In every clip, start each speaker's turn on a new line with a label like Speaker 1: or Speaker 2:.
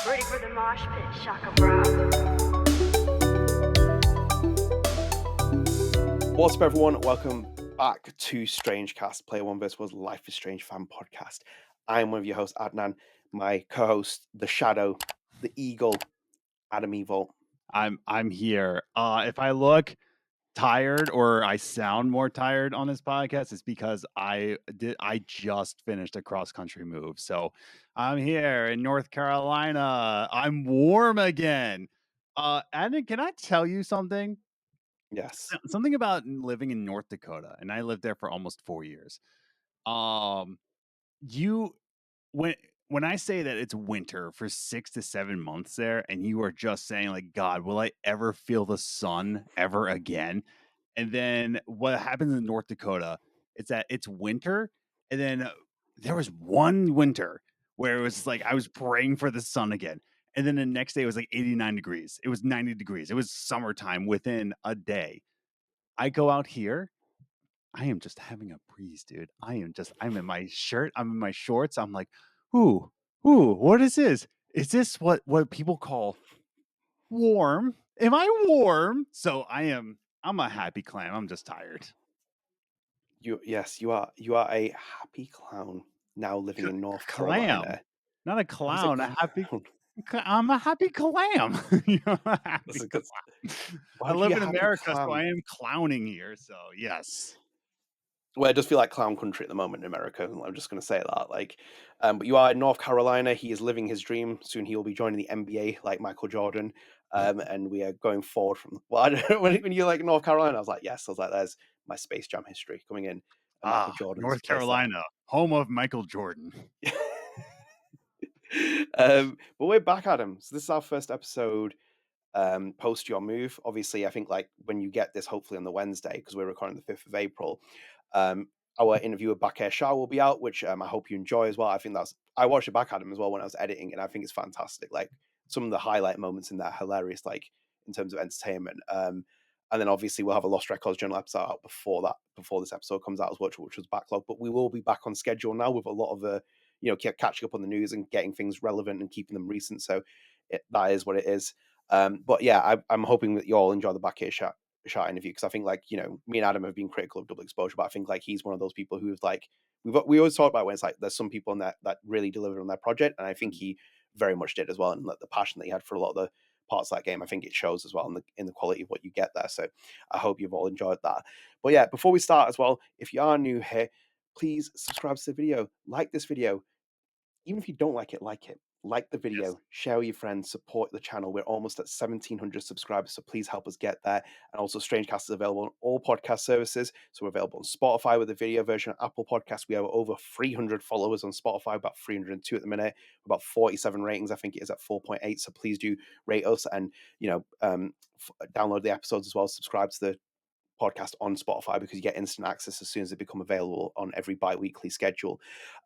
Speaker 1: Ready for the mosh pit, Shaka Bra.
Speaker 2: What's up, everyone? Welcome back to StrangeCast, Player One vs. Life is Strange fan podcast. I'm one of your hosts, Adnan. My co-host, the Shadow, the Eagle, Adam Evalt.
Speaker 3: I'm here. If I look tired or I sound more tired on this podcast, it's because I just finished a cross country move. So I'm here in North Carolina. I'm warm again. Adnan, can I tell you something?
Speaker 2: Yes.
Speaker 3: Something about living in North Dakota, and I lived there for almost 4 years. Um, you when when I say that it's winter for 6 to 7 months there, and you are just saying like, God, will I ever feel the sun ever again? And then what happens in North Dakota is that it's winter, and then there was one winter where it was like I was praying for the sun again. And then the next day it was like 89 degrees. It was 90 degrees. It was summertime within a day. I go out here, I am just having a breeze, dude. I'm in my shirt, I'm in my shorts. I'm like, what is this? Is this what people call warm? Am I warm? So I'm a happy clam. I'm just tired.
Speaker 2: You are a happy clown now living in North
Speaker 3: Clam,
Speaker 2: Carolina.
Speaker 3: not a
Speaker 2: Why is it
Speaker 3: clown. A happy.
Speaker 2: clown?
Speaker 3: I'm a happy clam. A happy
Speaker 2: That's
Speaker 3: clam.
Speaker 2: Why
Speaker 3: I
Speaker 2: would you
Speaker 3: live
Speaker 2: be a
Speaker 3: in
Speaker 2: happy
Speaker 3: America, so
Speaker 2: clown?
Speaker 3: I am clowning here. So yes.
Speaker 2: Well, it does feel like clown country at the moment in America. I'm just going to say that. But you are in North Carolina. He is living his dream. Soon he will be joining the NBA like Michael Jordan. And we are going forward from. Well, I don't know, when you're like North Carolina, I was like, yes. I was like, there's my Space Jam history coming in. And Michael Jordan's
Speaker 3: North
Speaker 2: place there.
Speaker 3: Carolina, home of Michael Jordan.
Speaker 2: But we're back, Adam. So this is our first episode post your move. Obviously, I think like when you get this, hopefully on the Wednesday, because we're recording the 5th of April, our interview with Baqir Shah will be out, which I hope you enjoy as well. I watched it back, Adam, as well when I was editing, and I think it's fantastic. Like some of the highlight moments in there, hilarious, like in terms of entertainment. And then obviously we'll have a Lost Records Journal episode out before this episode comes out as well, which was backlog. But we will be back on schedule now with a lot of catching up on the news and getting things relevant and keeping them recent. So that is what it is. But yeah, I'm hoping that you all enjoy the Baqir Shah interview, because I think like me and Adam have been critical of double exposure, but I think like he's one of those people who's like we always talk about when it's like there's some people in that really delivered on their project, and I think he very much did as well, and like the passion that he had for a lot of the parts of that game, I think it shows as well in the quality of what you get there. So I hope you've all enjoyed that. But yeah, before we start as well, if you are new here, please subscribe to the video, like this video. Even if you don't like it, like the video,
Speaker 3: Yes.
Speaker 2: share with your friends, support the channel. We're almost at 1,700 subscribers, so please help us get there. And also, StrangeCast is available on all podcast services. So we're available on Spotify with the video version, Apple Podcasts. We have over 300 followers on Spotify, about 302 at the minute, about 47 ratings. I think it is at 4.8. So please do rate us and download the episodes as well. Subscribe to the podcast on Spotify, because you get instant access as soon as they become available on every bi-weekly schedule.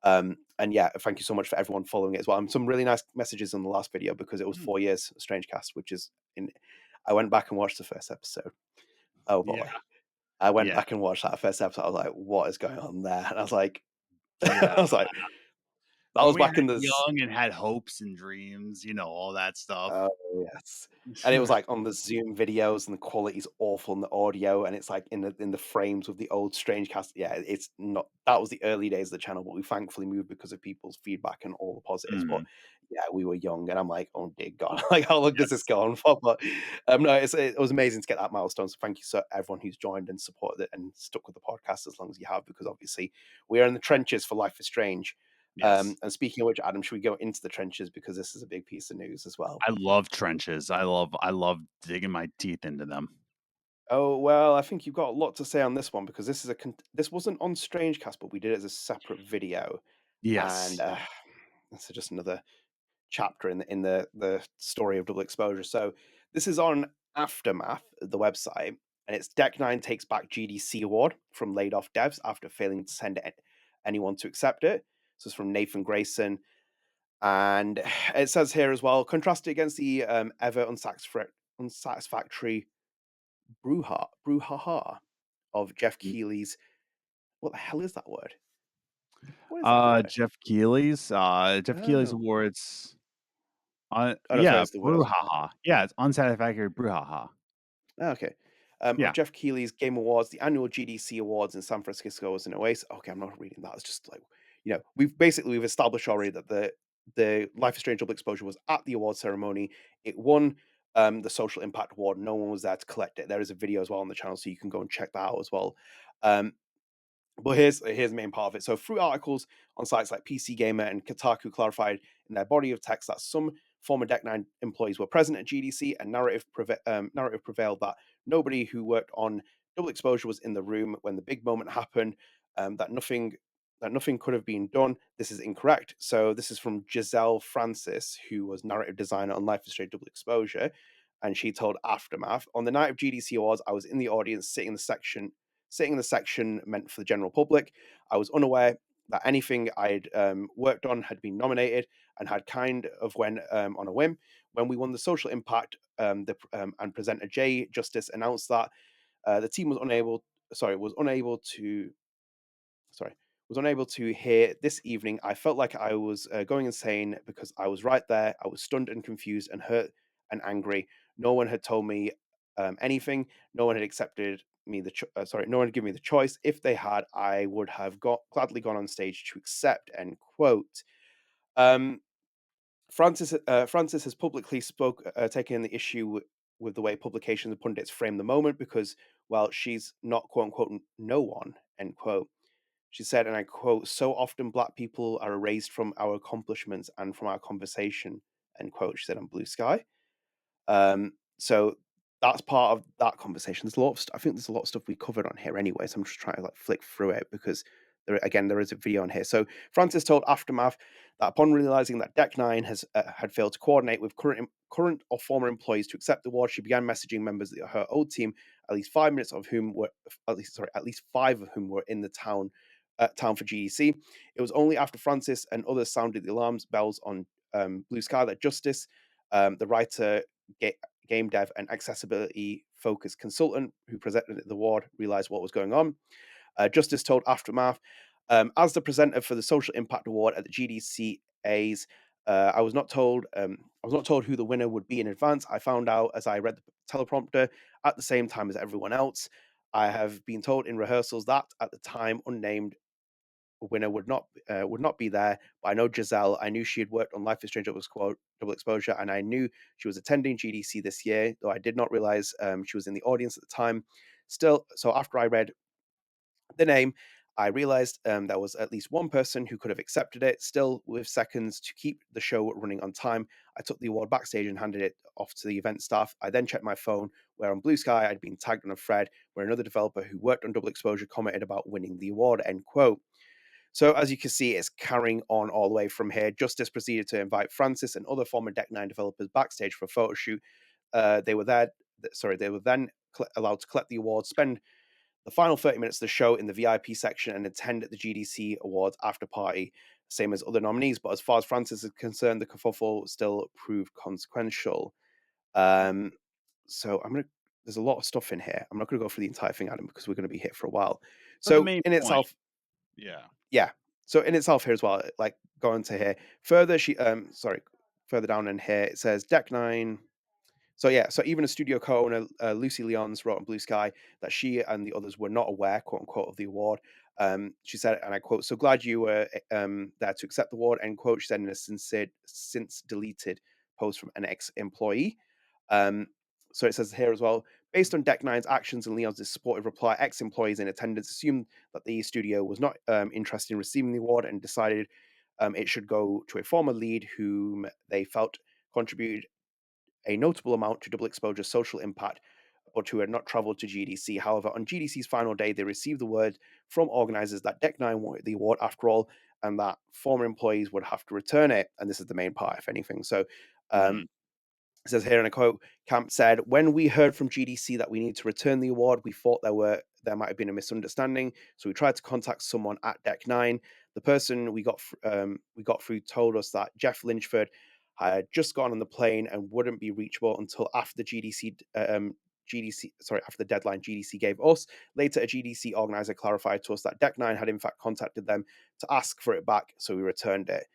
Speaker 2: And yeah, thank you so much for everyone following it as well. And some really nice messages on the last video, because it was 4 years of StrangeCast, which is I went back and watched the first episode. Oh boy.
Speaker 3: Yeah.
Speaker 2: I went
Speaker 3: Yeah.
Speaker 2: back and watched that first episode. I was like, what is going on there? And I was like,
Speaker 3: Yeah.
Speaker 2: I was like, that
Speaker 3: When
Speaker 2: was
Speaker 3: we
Speaker 2: back
Speaker 3: had
Speaker 2: in the
Speaker 3: young and had hopes and dreams, all that stuff.
Speaker 2: Oh yes, and it was like on the Zoom videos, and the quality's awful in the audio, and it's like in the frames with the old StrangeCast. Yeah, it's not. That was the early days of the channel, but we thankfully moved because of people's feedback and all the positives. But yeah, we were young, and I'm like, oh dear God, like how long does this
Speaker 3: Yes.
Speaker 2: go on for? But no, it was amazing to get that milestone. So thank you to everyone who's joined and supported it and stuck with the podcast as long as you have, because obviously we are in the trenches for Life is Strange.
Speaker 3: Yes.
Speaker 2: And speaking of which, Adam, should we go into the trenches, because this is a big piece of news as well?
Speaker 3: I love trenches. I love digging my teeth into them.
Speaker 2: Oh well, I think you've got a lot to say on this one, because this wasn't on StrangeCast, but we did it as a separate video, and
Speaker 3: Yes.
Speaker 2: it's just another chapter in the story of double exposure. So this is on Aftermath, the website, and it's Deck Nine takes back GDC award from laid off devs after failing to send anyone to accept it. So it's from Nathan Grayson. And it says here as well, contrasted against the ever unsatisfactory brouhaha of Jeff Keighley's. What the hell is that word? What is that word?
Speaker 3: Jeff Keighley's
Speaker 2: Oh,
Speaker 3: awards.
Speaker 2: Oh no, sorry,
Speaker 3: Yeah,
Speaker 2: that's the word I was looking for.
Speaker 3: brouhaha. Yeah, it's unsatisfactory brouhaha.
Speaker 2: Okay.
Speaker 3: Yeah.
Speaker 2: Jeff Keighley's Game Awards, the annual GDC Awards in San Francisco was an oasis. Okay, I'm not reading that. It's just like, we've established already that the Life is Strange Double Exposure was at the award ceremony. It won the Social Impact Award. No one was there to collect it. There is a video as well on the channel, so you can go and check that out as well. But here's the main part of it. So through articles on sites like PC Gamer and Kotaku clarified in their body of text that some former Deck9 employees were present at GDC, and narrative prevailed that nobody who worked on Double Exposure was in the room when the big moment happened, that nothing could have been done. This is incorrect. So this is from Giselle Francis, who was narrative designer on Life is Strange Double Exposure, and she told Aftermath, on the night of GDC Awards, I was in the audience sitting in the section meant for the general public. I was unaware that anything I'd worked on had been nominated, and had kind of went on a whim. When we won the Social Impact, and presenter Jay Justice announced that the team was unable to hear this evening. I felt like I was going insane because I was right there. I was stunned and confused and hurt and angry. No one had told me anything. No one had accepted me no one had given me the choice. If they had, I would have gladly gone on stage to accept. End quote. Um, Francis has publicly taken the issue with the way publications and pundits frame the moment because, well, she's not quote unquote no one. End quote. She said, and I quote, so often Black people are erased from our accomplishments and from our conversation, end quote. She said on Blue Sky. So that's part of that conversation. There's a lot of I think there's a lot of stuff we covered on here anyway. So I'm just trying to flick through it because there is a video on here. So Francis told Aftermath that upon realizing that Deck9 had failed to coordinate with current or former employees to accept the award, she began messaging members of her old team, at least 5 of whom were in the town for GDC. It was only after Francis and others sounded the alarm bells on Blue Sky that Justice, the writer, game dev, and accessibility focused consultant who presented the award, realized what was going on. Justice told Aftermath, as the presenter for the Social Impact Award at the GDCAs, I was not told who the winner would be in advance. I found out as I read the teleprompter at the same time as everyone else. I have been told in rehearsals that at the time unnamed winner would not be there. But I know Giselle. I knew she had worked on Life is Strange Double Exposure, and I knew she was attending GDC this year, though I did not realize she was in the audience at the time. Still, so after I read the name, I realized there was at least one person who could have accepted it. Still, with seconds to keep the show running on time, I took the award backstage and handed it off to the event staff. I then checked my phone, where on Blue Sky I'd been tagged on a thread where another developer who worked on Double Exposure commented about winning the award. End quote. So as you can see, it's carrying on all the way from here. Justice proceeded to invite Francis and other former Deck9 developers backstage for a photo shoot. They were then allowed to collect the award, spend the final 30 minutes of the show in the VIP section, and attend the GDC Awards after party, same as other nominees. But as far as Francis is concerned, the kerfuffle still proved consequential. So there's a lot of stuff in here. I'm not going to go through the entire thing, Adam, because we're going to be here for a while.
Speaker 3: For the
Speaker 2: So
Speaker 3: main
Speaker 2: in
Speaker 3: point.
Speaker 2: itself,
Speaker 3: yeah.
Speaker 2: So in itself here as well, like going to here further, further down in here it says Deck9. So even a studio co-owner, Lucy Leons, wrote on Blue Sky that she and the others were not aware, quote unquote, of the award. She said, and I quote, "So glad you were there to accept the award," end quote. She said in a since deleted post from an ex-employee. So it says here as well, based on Deck9's actions and Leon's supportive reply, ex-employees in attendance assumed that the studio was not interested in receiving the award and decided it should go to a former lead whom they felt contributed a notable amount to Double Exposure's social impact, but who had not traveled to GDC. However, on GDC's final day, they received the word from organizers that Deck9 wanted the award after all, and that former employees would have to return it. And this is the main part, if anything. So it says here in a quote, Camp said, when we heard from GDC that we need to return the award, we thought there might have been a misunderstanding. So we tried to contact someone at Deck9. The person we got through told us that Jeff Lynchford had just gone on the plane and wouldn't be reachable until after the after the deadline GDC gave us. Later, a GDC organizer clarified to us that Deck9 had in fact contacted them to ask for it back, so we returned it.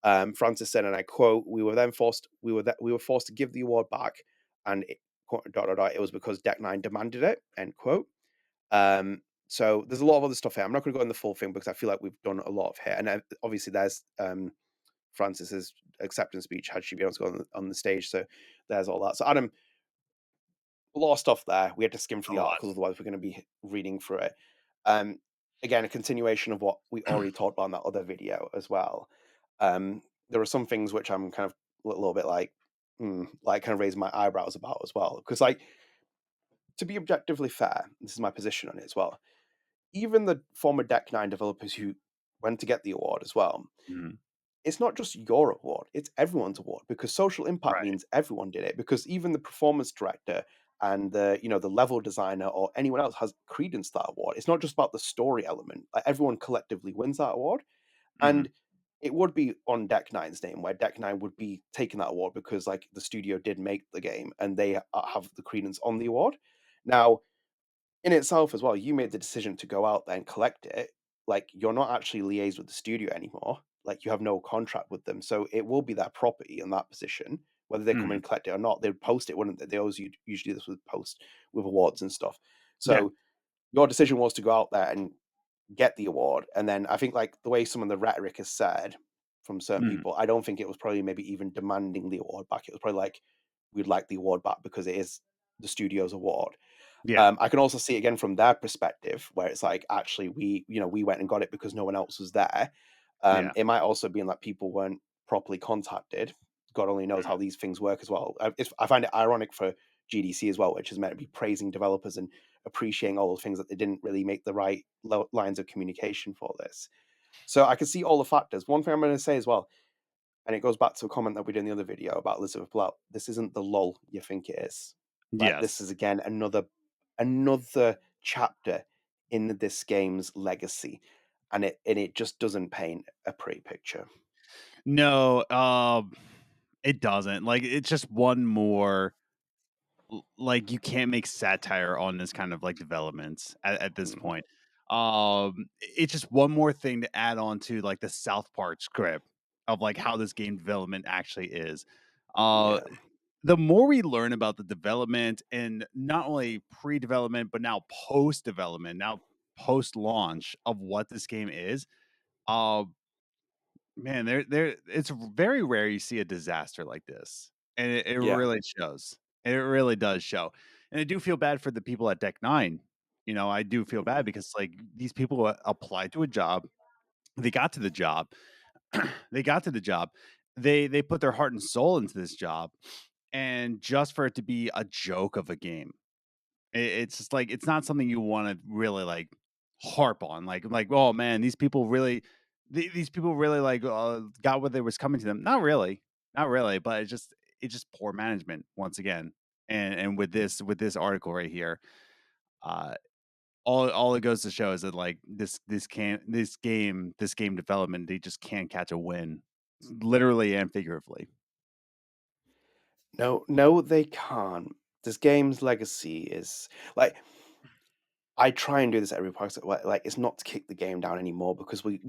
Speaker 2: Francis said, and I quote, "We were forced to give the award back, and it was because Deck Nine demanded it." End quote. So there's a lot of other stuff here. I'm not going to go in the full thing because I feel like we've done a lot of here, and obviously there's Francis's acceptance speech had she been able to go on the stage. So there's all that. So Adam, a lot of stuff there. We had to skim
Speaker 3: A
Speaker 2: through the
Speaker 3: lot.
Speaker 2: articles, otherwise we're going to be reading through it. Um, Again, a continuation of what we already talked about in that other video as well. There are some things which I'm kind of a little bit like, like kind of raise my eyebrows about as well. Because like, to be objectively fair, this is my position on it as well. Even the former Deck Nine developers who went to get the award as well,
Speaker 3: Mhm.
Speaker 2: it's not just your award, it's everyone's award because social impact
Speaker 3: Right.
Speaker 2: means everyone did it because even the performance director and the level designer or anyone else has credence to that award. It's not just about the story element. Like everyone collectively wins that award.
Speaker 3: Mhm.
Speaker 2: And it would be on Deck Nine's name, where Deck Nine would be taking that award because like the studio did make the game and they have the credence on the award. Now, in itself as well, you made the decision to go out there and collect it. Like you're not actually liaised with the studio anymore. Like you have no contract with them, so it will be their property in that position. Whether they come
Speaker 3: Mhm.
Speaker 2: and collect it or not, they'd post it, wouldn't they? They always usually do this with post with awards and stuff.
Speaker 3: Yeah.
Speaker 2: So your decision was to go out there and get the award, and then I think like the way some of the rhetoric is said from certain
Speaker 3: Mhm.
Speaker 2: people, I don't think it was probably maybe even demanding the award back. It was probably like we'd like the award back because it is the studio's award.
Speaker 3: Yeah.
Speaker 2: I can also see it again from their perspective, where it's like, actually, we went and got it because no one else was there.
Speaker 3: Yeah.
Speaker 2: It might also be in that people weren't properly contacted. God only knows
Speaker 3: Mhm.
Speaker 2: how these things work as well. I find it ironic for GDC as well, which is meant to be praising developers and appreciating all the things that they didn't really make the right lines of communication for this. So I can see all the factors. One thing I'm going to say as well, and it goes back to a comment that we did in the other video about Elizabeth Blount. This isn't the lull you think it is. Like this
Speaker 3: Yes.
Speaker 2: is again another chapter in this game's legacy, and it just doesn't paint a pretty picture.
Speaker 3: No, it doesn't. Like it's just one more like you can't make satire on this kind of like developments at this
Speaker 2: Mhm.
Speaker 3: point. It's just one more thing to add on to like the South Park script of like how this game development actually is. Uh
Speaker 2: Yeah,
Speaker 3: the more we learn about the development and not only pre-development but now post-development, now post-launch of what this game is, uh man, there it's very rare you see a disaster like this, and it
Speaker 2: yeah,
Speaker 3: really shows. It really does show, and I do feel bad for the people at Deck Nine. You know, I do feel bad
Speaker 2: mhm,
Speaker 3: because like these people applied to a job, they got to the job, they got to the job, they put their heart and soul into this job, and just for it to be a joke of a game, it's just like it's not something you want to really like harp on. Like oh man, these people really, these people really like got what they was coming to them. Not really, not really. But it's just poor management once again. And with this article right here, uh, all it goes to show is that like this game development they just can't catch a win, literally and figuratively.
Speaker 2: no, no, they can't. This game's legacy is like I try and do this at every podcast. Like it's not to kick the game down anymore because we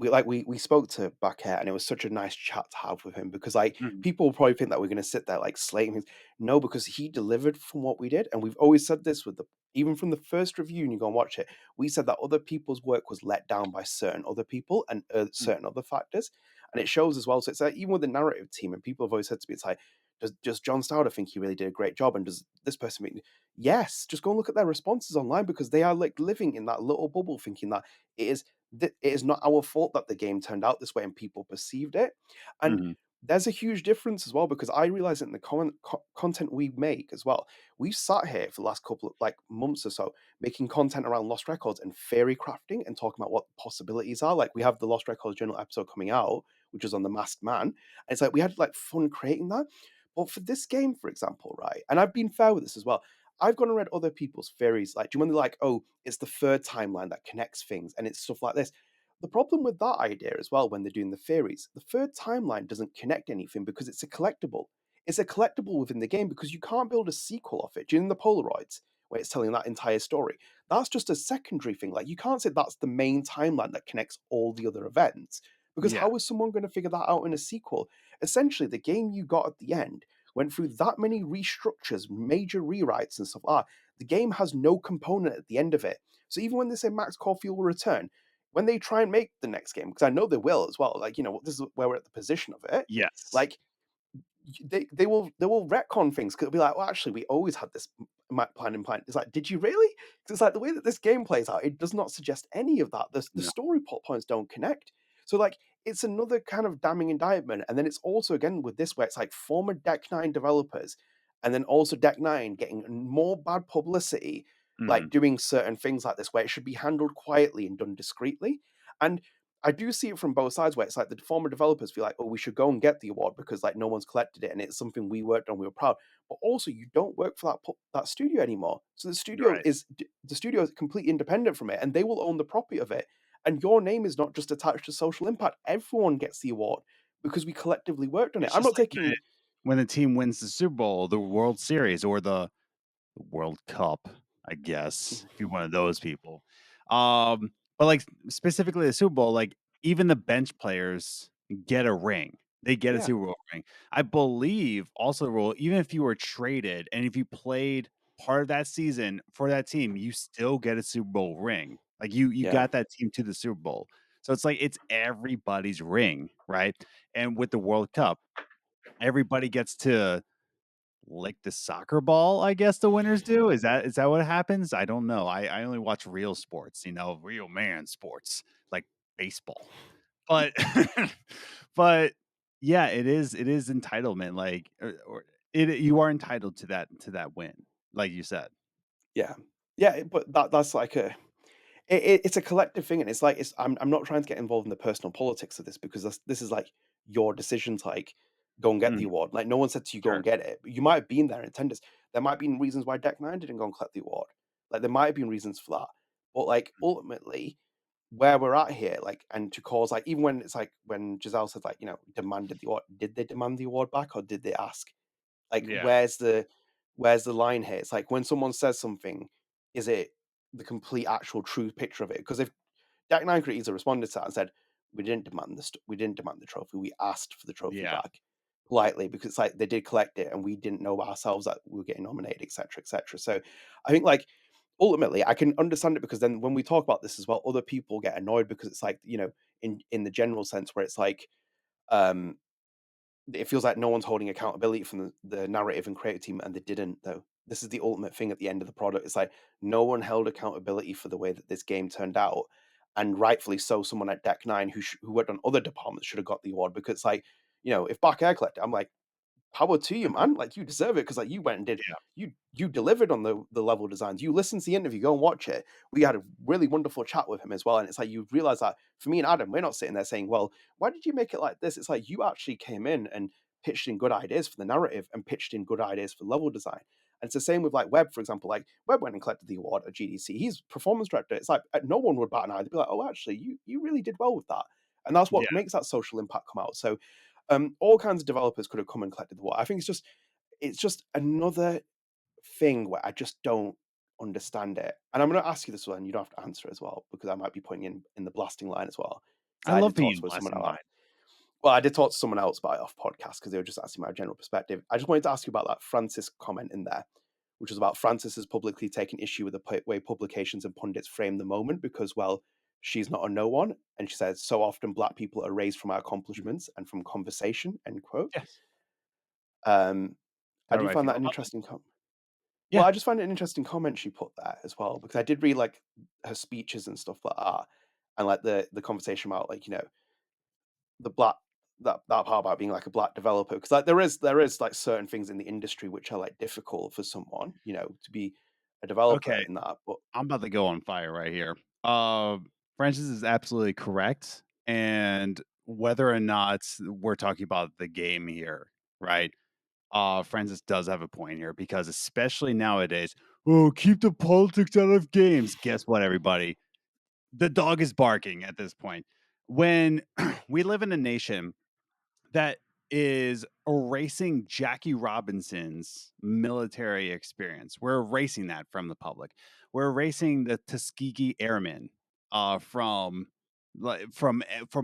Speaker 2: spoke to Baqir and it was such a nice chat to have with him because like
Speaker 3: Mhm.
Speaker 2: people will probably think that we're going to sit there like slating him. No, because he delivered from what we did, and we've always said this with the even from the first review. And you go and watch it. We said that other people's work was let down by certain other people and
Speaker 3: Mhm.
Speaker 2: certain other factors, and it shows as well. So it's like even with the narrative team, and people have always said to me, it's like. Does John Stauder think he really did a great job? And does this person mean yes, just go and look at their responses online because they are like living in that little bubble, thinking that it is not our fault that the game turned out this way and people perceived it. And
Speaker 3: Mhm.
Speaker 2: there's a huge difference as well because I realize it in the content we make as well. We've sat here for the last couple of like months or so making content around Lost Records and theory crafting and talking about what the possibilities are. Like we have the Lost Records journal episode coming out, which is on the Masked Man. And it's like we had like fun creating that. But for this game, for example, right, and I've been fair with this as well. I've gone and read other people's theories. Like, do you remember, like, oh, it's the third timeline that connects things, and it's stuff like this. The problem with that idea as well, when they're doing the theories, the third timeline doesn't connect anything because it's a collectible. It's a collectible within the game because you can't build a sequel of it. Do you know the Polaroids, where it's telling that entire story? That's just a secondary thing. Like, you can't say that's the main timeline that connects all the other events Because
Speaker 3: Yeah.
Speaker 2: how is someone going to figure that out in a sequel? Essentially, the game you got at the end went through that many restructures, major rewrites, and stuff like that. The game has no component at the end of it. So even when they say Max Caulfield will return, when they try and make the next game, because I know they will as well, like, this is where we're at the position of it.
Speaker 3: Yes.
Speaker 2: Like, they will retcon things because it'll be like, well, actually, we always had this plan in plan. It's like, did you really? 'Cause it's like the way that this game plays out, it does not suggest any of that. The
Speaker 3: No.
Speaker 2: story plot points don't connect. So like, it's another kind of damning indictment. And then it's also again with this where it's like former Deck Nine developers, and then also Deck Nine getting more bad publicity, like
Speaker 3: Mhm.
Speaker 2: doing certain things like this where it should be handled quietly and done discreetly. And I do see it from both sides where it's like the former developers feel like, oh, we should go and get the award because like no one's collected it and it's something we worked on, we were proud. But also, you don't work for that studio anymore, so
Speaker 3: Right.
Speaker 2: the studio is completely independent from it, and they will own the property of it. And your name is not just attached to social impact. Everyone gets the award because we collectively worked on it.
Speaker 3: It's
Speaker 2: I'm
Speaker 3: just
Speaker 2: not
Speaker 3: like
Speaker 2: taking.
Speaker 3: when the team wins the Super Bowl, the World Series, or the World Cup, I guess, if you're one of those people. But like specifically the Super Bowl, like even the bench players get a ring. They get a
Speaker 2: Yeah,
Speaker 3: Super Bowl ring. I believe also the rule, even if you were traded and if you played part of that season for that team, you still get a Super Bowl ring. Like you
Speaker 2: yeah,
Speaker 3: got that team to the Super Bowl. So it's like it's everybody's ring, right? And with the World Cup, everybody gets to lick the soccer ball, I guess the winners do. Is that what happens? I don't know. I only watch real sports, real man sports like baseball. But but yeah, it is entitlement like or it you are entitled to that win, like you said.
Speaker 2: yeah, yeah. But that's like it's a collective thing, and it's like I'm not trying to get involved in the personal politics of this because this is like your decision to like go and get the
Speaker 3: Mhm,
Speaker 2: award. Like no one said to you go
Speaker 3: sure.
Speaker 2: and get it. But you might have been there in attendance. There might have been reasons why Deck Nine didn't go and collect the award. Like there might have been reasons for that. But like ultimately, where we're at here, like and to cause like even when it's like when Giselle said like demanded the award, did they demand the award back or did they ask? Like,
Speaker 3: Yeah.
Speaker 2: where's the line here? It's like when someone says something, is it the complete actual true picture of it? Because if Dak Nine creators responded to that and said, we didn't demand the trophy, we asked for the trophy
Speaker 3: Yeah.
Speaker 2: back politely because it's like they did collect it and we didn't know ourselves that we were getting nominated, etc., etc. So I think like ultimately I can understand it because then when we talk about this as well, other people get annoyed because it's like, in the general sense where it's like um it feels like no one's holding accountability from the narrative and creative team, and they didn't though. This is the ultimate thing at the end of the product. It's like no one held accountability for the way that this game turned out, and rightfully so. Someone at Deck Nine who worked on other departments should have got the award because, like, if Baqir collected, I'm like, power to you,
Speaker 3: Mhm.
Speaker 2: man. Like you deserve it because like you went and did
Speaker 3: Yeah.
Speaker 2: you delivered on the level designs. You listened to the interview, go and watch it. We had a really wonderful chat with him as well. And it's like you realize that for me and Adam, we're not sitting there saying, well, why did you make it like this? It's like you actually came in and pitched in good ideas for the narrative and pitched in good ideas for level design. And it's the same with like Webb, for example. Like Webb went and collected the award at GDC. He's performance director. It's like no one would bat an eye. They'd be like, oh, actually, you really did well with that. And that's
Speaker 3: Yeah.
Speaker 2: what makes that social impact come out. So all kinds of developers could have come and collected the award. I think it's just another thing where I just don't understand it. And I'm going to ask you this one, and you don't have to answer as well because I might be putting in the blasting line as well.
Speaker 3: I
Speaker 2: So I
Speaker 3: love
Speaker 2: did
Speaker 3: being
Speaker 2: talk
Speaker 3: in
Speaker 2: to someone
Speaker 3: blessing
Speaker 2: else.
Speaker 3: line.
Speaker 2: Well, I did talk to someone else about it off podcast because they were just asking my general perspective. I just wanted to ask you about that Francis comment in there, which was about Francis has publicly taken issue with the way publications and pundits frame the moment because, well, she's not a no one. And she says, so often black people are raised from our
Speaker 3: Mhm.
Speaker 2: accomplishments and from conversation, end quote.
Speaker 3: Yes.
Speaker 2: Um, I
Speaker 3: How
Speaker 2: do
Speaker 3: do I
Speaker 2: find
Speaker 3: feel
Speaker 2: that an
Speaker 3: about that?
Speaker 2: interesting comment. Well,
Speaker 3: Yeah.
Speaker 2: I just find it an interesting comment she put there as well because I did read like her speeches and stuff like that, and like the conversation about like the black that part about being like a black developer because like there is like certain things in the industry which are like difficult for someone to be a developer
Speaker 3: Okay.
Speaker 2: in that. But
Speaker 3: I'm about to go on fire right here. Francis is absolutely correct. And whether or not we're talking about the game here, right? Francis does have a point here because especially nowadays, oh, keep the politics out of games. Guess what, everybody? The dog is barking at this point. When we live in a nation that is erasing Jackie Robinson's military experience. We're erasing that from the public. We're erasing the Tuskegee Airmen from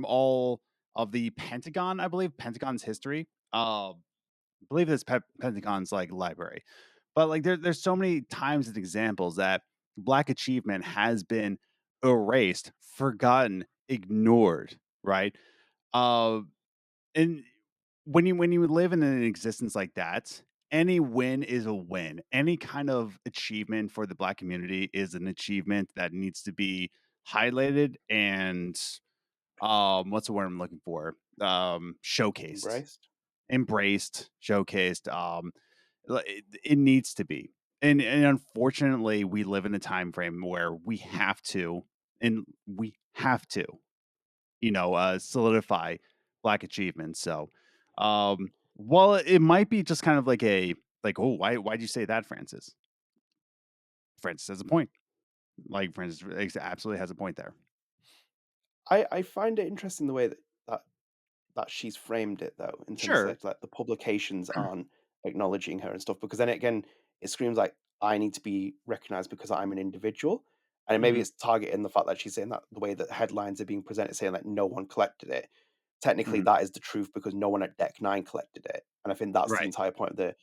Speaker 3: all of the Pentagon, I believe, Pentagon's history. I believe it's Pentagon's like library. But like there's so many times and examples that black achievement has been erased, forgotten, ignored, right? Uh, and when you live in an existence like that, any win is a win. Any kind of achievement for the black community is an achievement that needs to be highlighted and what's the word I'm looking for? Showcased,
Speaker 2: Embraced.
Speaker 3: embraced, showcased. It needs to be. And unfortunately, we live in a time frame where we have to solidify black achievements. So, while it might be just kind of like oh, why'd you say that, Francis? Francis has a point. Like Francis absolutely has a point there.
Speaker 2: I find it interesting the way that that she's framed it though, in terms
Speaker 3: Sure.
Speaker 2: of like the publications aren't acknowledging her and stuff. Because then again, it screams like I need to be recognized because I'm an individual, and maybe
Speaker 3: Mhm.
Speaker 2: it's targeting the fact that she's saying that the way that headlines are being presented, saying like no one collected it. Technically,
Speaker 3: Mhm.
Speaker 2: that is the truth because no one at Deck Nine collected it, and I think that's the
Speaker 3: Right.
Speaker 2: entire point of the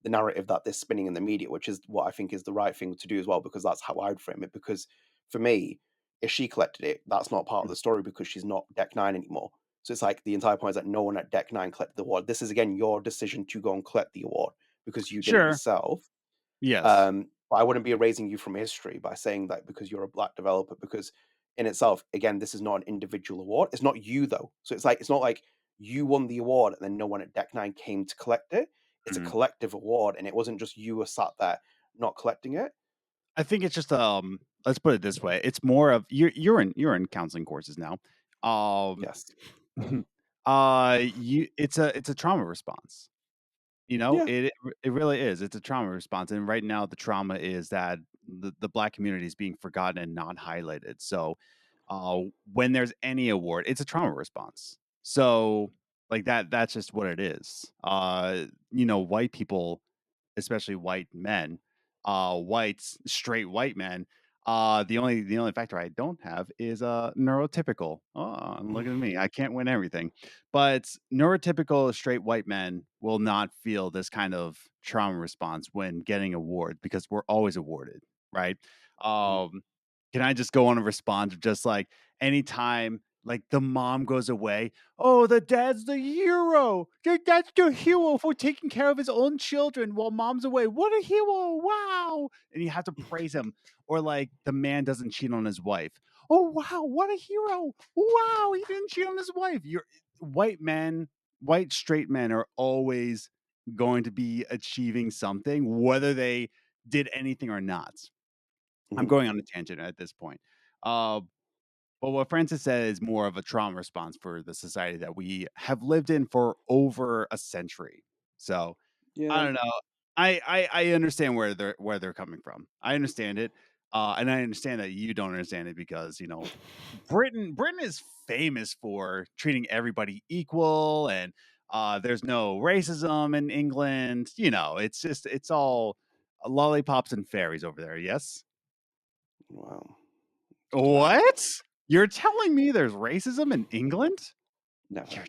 Speaker 2: narrative that they're spinning in the media, which is what I think is the right thing to do as well, because that's how I'd frame it. Because for me, if she collected it, that's not part of
Speaker 3: Mm.
Speaker 2: the story because she's not Deck Nine anymore. So it's like the entire point is that no one at Deck Nine collected the award. This is again your decision to go and collect the award because you did it
Speaker 3: Sure.
Speaker 2: yourself.
Speaker 3: Yes.
Speaker 2: But I wouldn't be erasing you from history by saying that because you're a black developer, because in itself, again, this is not an individual award. It's not you though. So it's like it's not like you won the award and then no one at Deck Nine came to collect it. It's a
Speaker 3: Mhm.
Speaker 2: collective award, and it wasn't just you were sat there not collecting it.
Speaker 3: I think it's just let's put it this way. It's more of you're in counseling courses now. Um
Speaker 2: Yes.
Speaker 3: you it's a trauma response.
Speaker 2: Yeah.
Speaker 3: It really is. It's a trauma response, and right now the trauma is that the black community is being forgotten and not highlighted. So, when there's any award, it's a trauma response. So, like that's just what it is. White people, especially white men, straight white men. The only factor I don't have is neurotypical. Oh, look at me. I can't win everything. But neurotypical straight white men will not feel this kind of trauma response when getting award because we're always awarded, right?
Speaker 2: Mhm.
Speaker 3: Um, can I just go on a response of just like anytime like the mom goes away, oh, the dad's the hero. Your dad's the hero for taking care of his own children while mom's away. What a hero! Wow, and you have to praise him. Or like the man doesn't cheat on his wife. Oh wow, what a hero! Wow, he didn't cheat on his wife. You're white men, white straight men are always going to be achieving something, whether they did anything or not. I'm
Speaker 2: Mhm.
Speaker 3: going on a tangent at this point. Uh, but what Francis said is more of a trauma response for the society that we have lived in for over a century. So I
Speaker 2: Yeah.
Speaker 3: don't know. I understand where they're coming from. I understand it, and I understand that you don't understand it because Britain is famous for treating everybody equal, and there's no racism in England. It's all lollipops and fairies over there. Yes.
Speaker 2: Wow. Wow.
Speaker 3: What? You're telling me there's racism in England?
Speaker 2: Never.
Speaker 3: You're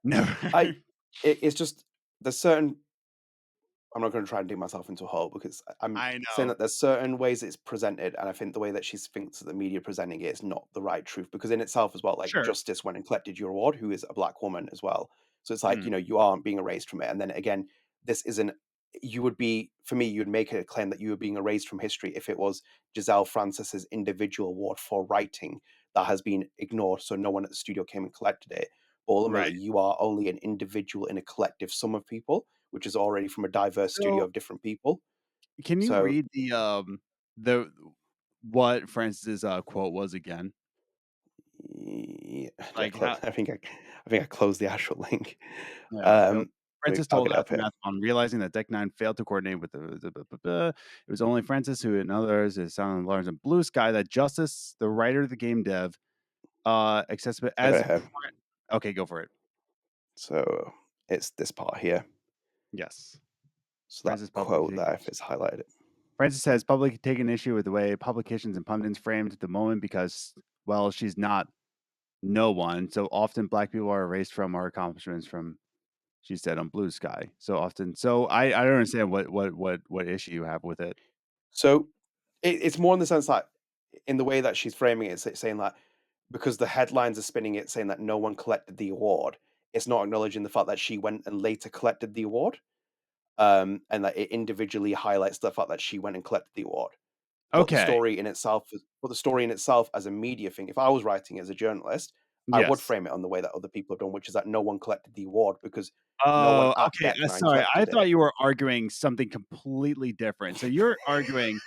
Speaker 3: never.
Speaker 2: I. It's just there's certain. I'm not going to try and dig myself into a hole because I'm
Speaker 3: I
Speaker 2: saying
Speaker 3: know.
Speaker 2: that there's certain ways it's presented, and I think the way that she thinks that the media presenting it is not the right truth. Because in itself, as well, like
Speaker 3: Sure.
Speaker 2: Justice went and collected your award, who is a black woman as well. So it's like
Speaker 3: Mm,
Speaker 2: you aren't being erased from it. And then again, this isn't. You would be for me. You'd make a claim that you were being erased from history if it was Giselle Francis's individual award for writing that has been ignored, so no one at the studio came and collected it. But ultimately,
Speaker 3: right.
Speaker 2: you are only an individual in a collective sum of people, which is already from a diverse studio
Speaker 3: So,
Speaker 2: of different people.
Speaker 3: can you
Speaker 2: So
Speaker 3: read the what Francis's quote was again?
Speaker 2: yeah,
Speaker 3: Like how
Speaker 2: I think I closed the actual link.
Speaker 3: There we go.
Speaker 2: Um,
Speaker 3: Francis
Speaker 2: I'll
Speaker 3: told
Speaker 2: get it up here.
Speaker 3: Aftermath on realizing that Deck Nine failed to coordinate with it was only Francis who and others is sounding Lawrence and Blue Sky that Justice, the writer of the game dev, accessible
Speaker 2: I got
Speaker 3: as
Speaker 2: it here.
Speaker 3: okay, go for it.
Speaker 2: So it's this part here.
Speaker 3: Yes.
Speaker 2: So that
Speaker 3: Francis
Speaker 2: quote
Speaker 3: publicly
Speaker 2: there, if it's highlighted.
Speaker 3: Francis has publicly taken issue with the way publications and pundits framed the moment because, well, she's not. no one. So often black people are erased from our accomplishments from, she said, on Blue Sky. So often. So I don't understand what issue you have with it.
Speaker 2: So it's more in the sense that in the way that she's framing it, it's saying that because the headlines are spinning it saying that no one collected the award, it's not acknowledging the fact that she went and later collected the award. And that it individually highlights the fact that she went and collected the award. But the
Speaker 3: Okay.
Speaker 2: story in itself, as a media thing, if I was writing as a journalist, I would
Speaker 3: Yes.
Speaker 2: frame it on the way that other people have done, which is that no one collected the award because no one
Speaker 3: Oh,
Speaker 2: at
Speaker 3: okay.
Speaker 2: Deck9
Speaker 3: Sorry. I
Speaker 2: collected it.
Speaker 3: thought you were arguing something completely different. So you're arguing.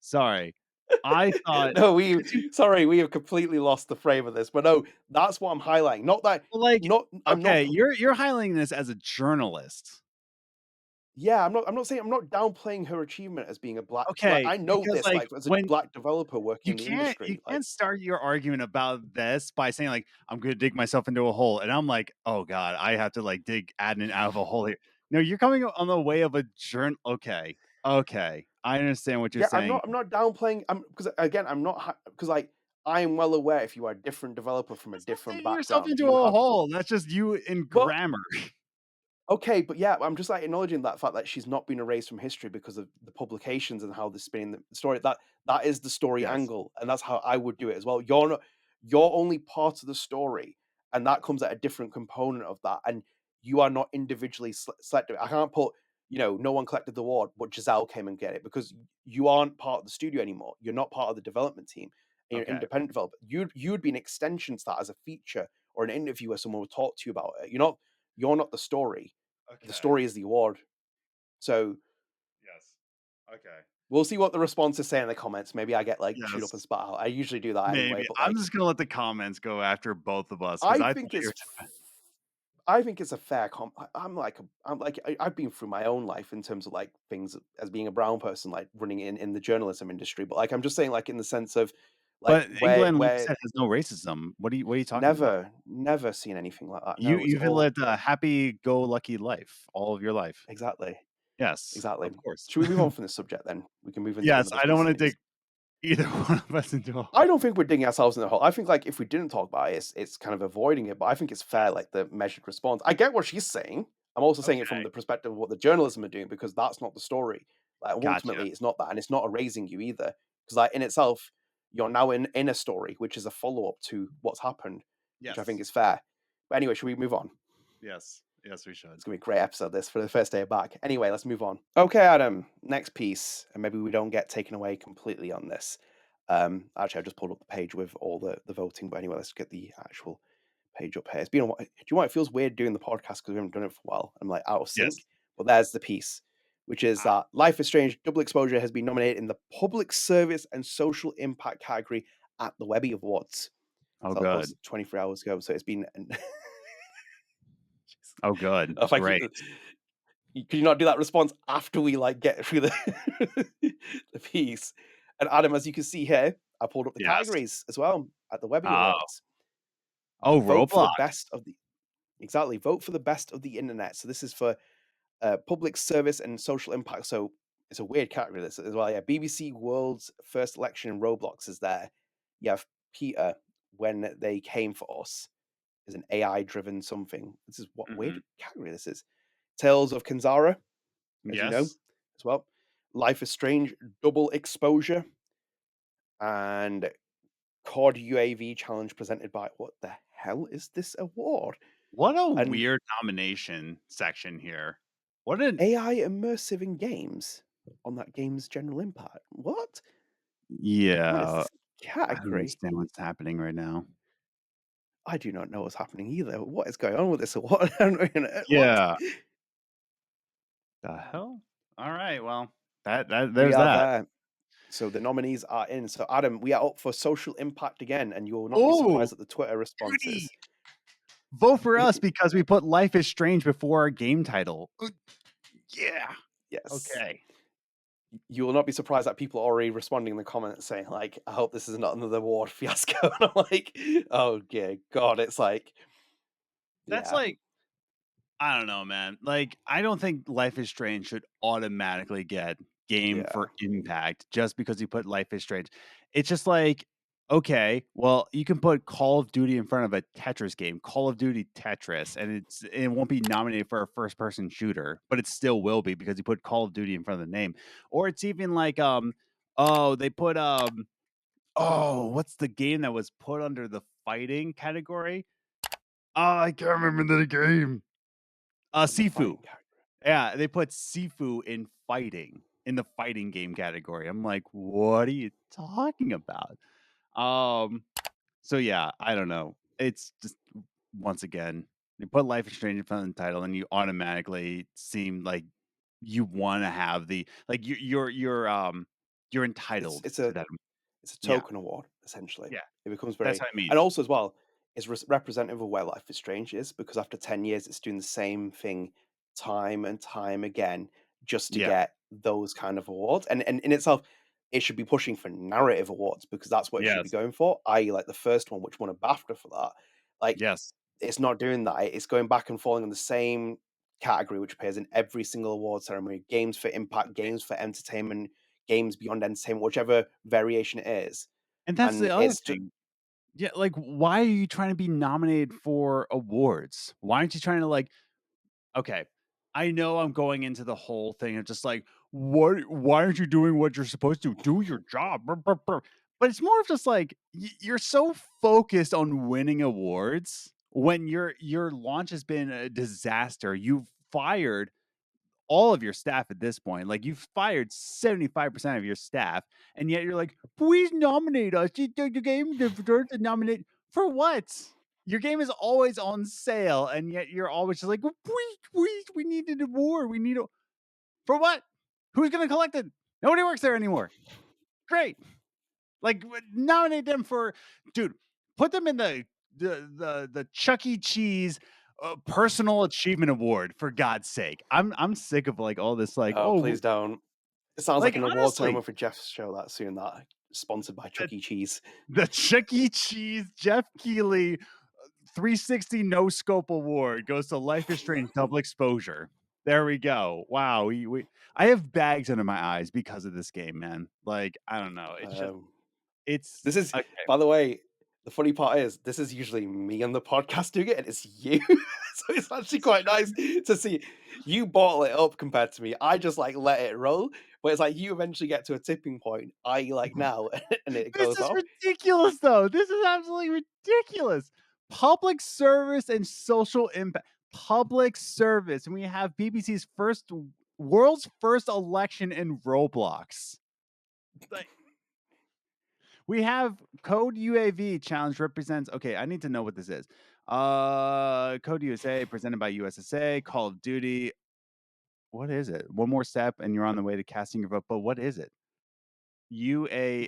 Speaker 3: Sorry. I thought
Speaker 2: No,
Speaker 3: because you
Speaker 2: we have completely lost the frame of this. But no, that's what I'm highlighting. Not that,
Speaker 3: like.
Speaker 2: not I'm not.
Speaker 3: Okay, you're highlighting this as a journalist.
Speaker 2: Yeah, I'm not downplaying her achievement as being a black. Like
Speaker 3: Okay,
Speaker 2: I know
Speaker 3: because
Speaker 2: this,
Speaker 3: like
Speaker 2: like as a
Speaker 3: when
Speaker 2: black developer working
Speaker 3: you
Speaker 2: in the
Speaker 3: you
Speaker 2: industry, like.
Speaker 3: can't start your argument about this by saying like I'm gonna dig myself into a hole, and I'm like, oh god, I have to like dig Adnan out of a hole here. No, you're coming on the way of a journal. Okay, okay, I understand what you're
Speaker 2: Yeah,
Speaker 3: saying.
Speaker 2: I'm not downplaying. Because again, I'm not because like I am well aware if you are a different developer from a
Speaker 3: That's not
Speaker 2: different
Speaker 3: digging yourself
Speaker 2: background,
Speaker 3: into
Speaker 2: you
Speaker 3: a
Speaker 2: have.
Speaker 3: hole. That's just you in
Speaker 2: But
Speaker 3: grammar.
Speaker 2: okay, but yeah, I'm just like acknowledging that fact that she's not been erased from history because of the publications and how they're spinning the story. That is the story
Speaker 3: Yes.
Speaker 2: angle, and that's how I would do it as well. You're not, you're only part of the story, and that comes at a different component of that, and you are not individually selected. I can't put, no one collected the award, but Giselle came and get it because you aren't part of the studio anymore. You're not part of the development team. And you're an
Speaker 3: Okay.
Speaker 2: independent developer. You'd be an extension to that as a feature or an interview where someone would talk to you about it. You're not the story. The
Speaker 3: Okay.
Speaker 2: story is the award. So
Speaker 3: Yes. Okay.
Speaker 2: we'll see what the responses say in the comments. Maybe I get like chewed up and
Speaker 3: Yes.
Speaker 2: spat out. I usually do that anyway,
Speaker 3: Maybe
Speaker 2: but
Speaker 3: I'm
Speaker 2: like
Speaker 3: just gonna let the comments go after both of us because
Speaker 2: I
Speaker 3: I think
Speaker 2: think it's
Speaker 3: you're.
Speaker 2: I think it's a fair I've been through my own life in terms of like things as being a brown person, like running in the journalism industry. But like I'm just saying, like in the sense of like
Speaker 3: But England, like you
Speaker 2: where
Speaker 3: said, has no racism. What are you talking about?
Speaker 2: never seen anything like that.
Speaker 3: You
Speaker 2: No, it's
Speaker 3: you've
Speaker 2: all
Speaker 3: lived a happy-go-lucky life all of your life.
Speaker 2: exactly.
Speaker 3: Yes,
Speaker 2: Exactly.
Speaker 3: of course.
Speaker 2: Should we move on from this subject then? We can move into one
Speaker 3: Yes,
Speaker 2: of those
Speaker 3: I don't
Speaker 2: pieces
Speaker 3: wanna
Speaker 2: of news.
Speaker 3: dig either one of us into a
Speaker 2: I
Speaker 3: hole.
Speaker 2: don't think we're digging ourselves in the hole. I think like if we didn't talk about it, it's kind of avoiding it. But I think it's fair,
Speaker 3: Yes.
Speaker 2: like the measured response. I get what she's saying. I'm also saying it from
Speaker 3: Okay.
Speaker 2: the perspective of what the journalism are doing because that's not the story. Like
Speaker 3: Gotcha.
Speaker 2: ultimately, it's not that, and it's not erasing you either. Because like in itself, you're now in a story which is a follow up to what's happened, which I think
Speaker 3: Yes.
Speaker 2: is fair. But anyway, should we move on?
Speaker 3: Yes. Yes, we should.
Speaker 2: It's gonna be a great episode this for the first day back. Anyway, let's move on. Okay, Adam, next piece, and maybe we don't get taken away completely on this. Actually, I just pulled up the page with all the voting, but anyway, let's get the actual page up here. It's been a while. Do you know what? It feels weird doing the podcast because we haven't done it for a while. I'm like out of
Speaker 3: Yes.
Speaker 2: sync. But there's the piece, which is
Speaker 3: Ah,
Speaker 2: that Life is Strange Double Exposure has been nominated in the Public Service and Social Impact category at the Webby Awards.
Speaker 3: oh,
Speaker 2: So that was
Speaker 3: good.
Speaker 2: posted 23 hours ago. So it's been.
Speaker 3: Oh, good.
Speaker 2: If I keep
Speaker 3: Great.
Speaker 2: could you not do that response after we like get through the the piece? And Adam, as you can see here, I pulled up the
Speaker 3: Yes.
Speaker 2: categories as well at the Webby
Speaker 3: Oh.
Speaker 2: Awards.
Speaker 3: Oh,
Speaker 2: Vote for the
Speaker 3: Roblox.
Speaker 2: best of the exactly vote for the best of the internet. So this is for public service and social impact. So it's a weird category this as well. Yeah, BBC World's first election in Roblox is there. You have Peter when they came for us is an AI driven something. This is what weird
Speaker 3: Mhm.
Speaker 2: category this is. Tales of Kanzara, as you know,
Speaker 3: Yes.
Speaker 2: as well. Life is Strange, Double Exposure, and COD UAV Challenge presented by what the hell is this award?
Speaker 3: What a
Speaker 2: And
Speaker 3: weird nomination section here. What an
Speaker 2: AI immersive in games on that game's general impact. What is
Speaker 3: yeah.
Speaker 2: this
Speaker 3: I don't
Speaker 2: category?
Speaker 3: understand what's happening right now.
Speaker 2: I do not know what's happening either. What is going on with this award? I don't know, what?
Speaker 3: Yeah. The hell? All right. Well, that
Speaker 2: We
Speaker 3: there's
Speaker 2: are
Speaker 3: that.
Speaker 2: there. So the nominees are in. So Adam, we are up for social impact again, and you will not be
Speaker 3: Oh,
Speaker 2: surprised at the Twitter
Speaker 3: goody.
Speaker 2: responses.
Speaker 3: Vote for us because we put Life is Strange before our game title. Yeah.
Speaker 2: Yes.
Speaker 3: Okay.
Speaker 2: You will not be surprised that people are already responding in the comments saying, like, I hope this is not another award fiasco. And I'm like, oh yeah, God, it's like,
Speaker 3: That's
Speaker 2: yeah,
Speaker 3: like, I don't know, man. Like, I don't think Life is Strange should automatically get game
Speaker 2: yeah.
Speaker 3: for impact just because you put Life is Strange. It's just like Okay, well, you can put Call of Duty in front of a Tetris game, Call of Duty Tetris, and it won't be nominated for a first person shooter, but it still will be because you put Call of Duty in front of the name. Or it's even like oh, they put oh, what's the game that was put under the fighting category? Oh, I can't remember the game.
Speaker 2: And the
Speaker 3: Sifu.
Speaker 2: fighting character.
Speaker 3: Yeah, they put Sifu in the fighting game category. I'm like, what are you talking about? Um, so yeah, I don't know. It's just once again, you put Life is Strange in front of the title, and you automatically seem like you want to have the like you're
Speaker 2: It's
Speaker 3: entitled
Speaker 2: it's
Speaker 3: to
Speaker 2: a
Speaker 3: that.
Speaker 2: it's a
Speaker 3: Yeah,
Speaker 2: token award essentially.
Speaker 3: yeah,
Speaker 2: It becomes
Speaker 3: that's
Speaker 2: very,
Speaker 3: what I mean.
Speaker 2: and also as well, it's representative of where Life is Strange is, because after 10 years, it's doing the same thing time and time again just to
Speaker 3: Yeah,
Speaker 2: get those kind of awards. And in itself, it should be pushing for narrative awards because that's what it should be
Speaker 3: yes,
Speaker 2: going for. I.e., like the first one, which won a BAFTA for that. Like
Speaker 3: yes,
Speaker 2: it's not doing that. It's going back and falling in the same category, which appears in every single award ceremony: games for impact, games for entertainment, games beyond entertainment, whichever variation it is.
Speaker 3: and that's
Speaker 2: And
Speaker 3: the other
Speaker 2: it's just,
Speaker 3: thing. Yeah, like why are you trying to be nominated for awards? Why aren't you trying to like okay, I know I'm going into the whole thing of just like, what? Why aren't you doing what you're supposed to do? Your job, brr, brr, brr." But it's more of just like you're so focused on winning awards when your launch has been a disaster. You've fired all of your staff at this point. Like you've fired 75% of your staff, and yet you're like, please nominate us. The game deserves to nominate for what? Your game is always on sale, and yet you're always just like, please, we need an award. We need a for what? Who's gonna collect it? Nobody works there anymore. Great. Like nominate them for dude, put them in the Chuck E. Cheese personal achievement award for God's sake. I'm sick of like all this like
Speaker 2: oh,
Speaker 3: oh
Speaker 2: please don't. It sounds like
Speaker 3: like
Speaker 2: an award
Speaker 3: honestly
Speaker 2: ceremony for Jeff's show that soon, that sponsored by
Speaker 3: the,
Speaker 2: Chuck E. Cheese.
Speaker 3: the Chuck E. Cheese Jeff Keighley 360 no scope award goes to Life is Strange double exposure. There we go. Wow, we I have bags under my eyes because of this game, man. Like I don't know. It's just
Speaker 2: Um,
Speaker 3: it's
Speaker 2: this is,
Speaker 3: okay.
Speaker 2: by the way, the funny part is this is usually me on the podcast doing it, and it's you. So it's actually quite nice to see you bottle it up compared to me. I just like let it roll, but it's like you eventually get to a tipping point. I like now, and it
Speaker 3: This
Speaker 2: goes
Speaker 3: is
Speaker 2: off.
Speaker 3: ridiculous, though. This is absolutely ridiculous. Public service and social impact. Public service. And we have BBC's world's first election in Roblox. Like, we have Code UAV challenge represents. Okay, I need to know what this is. Code USA presented by USSA. Call of Duty. What is it? One more step, and you're on the way to casting your vote. But what is it? UA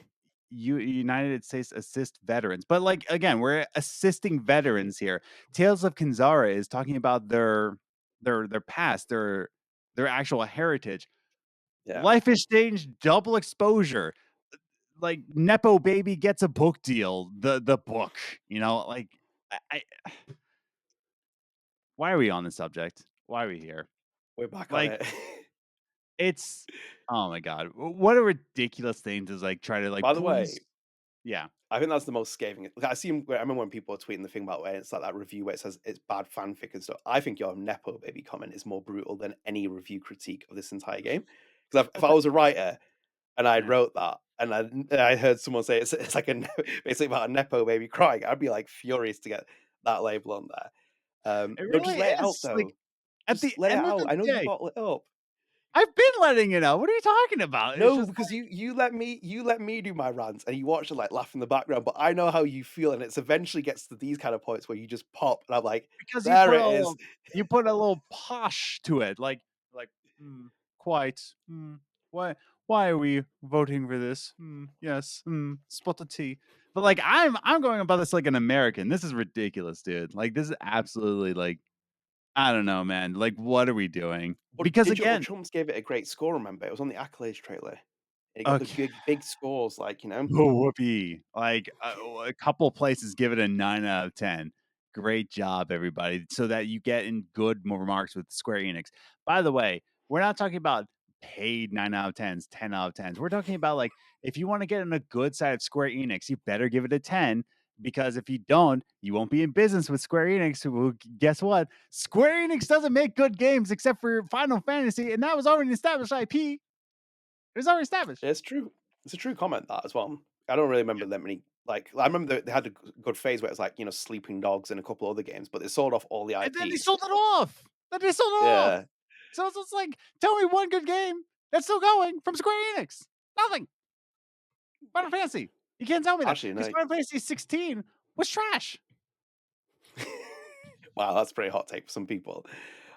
Speaker 3: United States assist veterans. But like again, we're assisting veterans here. Tales of Kanzara is talking about their past, their actual heritage.
Speaker 2: Yeah,
Speaker 3: Life is Strange double exposure. Like Nepo Baby gets a book deal. The book, like I why are we on this subject? Why are we here?
Speaker 2: we're back on
Speaker 3: Like
Speaker 2: it.
Speaker 3: it's oh my god. What a ridiculous thing to like try to like
Speaker 2: By the way,
Speaker 3: please. Yeah.
Speaker 2: I think that's the most scathing. Like, I remember when people were tweeting the thing about where it's like that review where it says it's bad fanfic and stuff. I think your Nepo Baby comment is more brutal than any review critique of this entire game. Because if I
Speaker 3: Okay.
Speaker 2: was a writer and I
Speaker 3: Yeah.
Speaker 2: wrote that and I heard someone say it's like basically about a Nepo Baby crying, I'd be like furious to get that label on there.
Speaker 3: It
Speaker 2: No,
Speaker 3: really
Speaker 2: just let it out
Speaker 3: is, like,
Speaker 2: though.
Speaker 3: at
Speaker 2: Just
Speaker 3: the
Speaker 2: let it
Speaker 3: end of
Speaker 2: out.
Speaker 3: the
Speaker 2: I know you
Speaker 3: day,
Speaker 2: bottle it up.
Speaker 3: I've been letting it out. What are you talking about? It's
Speaker 2: No,
Speaker 3: just
Speaker 2: because
Speaker 3: like
Speaker 2: you let me do my rants and you watch it like laugh in the background, but I know how you feel, and it's eventually gets to these kind of points where you just pop, and I'm like,
Speaker 3: because
Speaker 2: there it is.
Speaker 3: you put a little posh to it, like, quite, why are we voting for this? Yes, spot the tea. But, like, I'm going about this like an American. This is ridiculous, dude. Like, this is absolutely, like I don't know, man. Like, what are we doing?
Speaker 2: But
Speaker 3: Because
Speaker 2: Digital
Speaker 3: again
Speaker 2: Chumps gave it a great score, remember? It was on the accolades trailer. And it got the
Speaker 3: okay.
Speaker 2: big scores, like, you know?
Speaker 3: Oh, whoopee. Like, a couple places give it a 9 out of 10. Great job, everybody, so that you get in good remarks with Square Enix. By the way, we're not talking about paid 9 out of 10s, 10 out of 10s. We're talking about like if you want to get on a good side of Square Enix, you better give it a 10 because if you don't, you won't be in business with Square Enix. Who, guess what? Square Enix doesn't make good games except for Final Fantasy, and that was already an established IP. It was already established.
Speaker 2: It's true. It's a true comment that as well. I don't really remember that many. Like I remember they had a good phase where it's like Sleeping Dogs and a couple other games, but they sold off all the
Speaker 3: And then they
Speaker 2: IPs.
Speaker 3: sold it off.
Speaker 2: Yeah,
Speaker 3: So it's just like, tell me one good game that's still going from Square Enix. Nothing. Final Fantasy. You can't tell me that
Speaker 2: actually,
Speaker 3: because
Speaker 2: no.
Speaker 3: Final Fantasy 16 was trash.
Speaker 2: Wow, that's a pretty hot take for some people.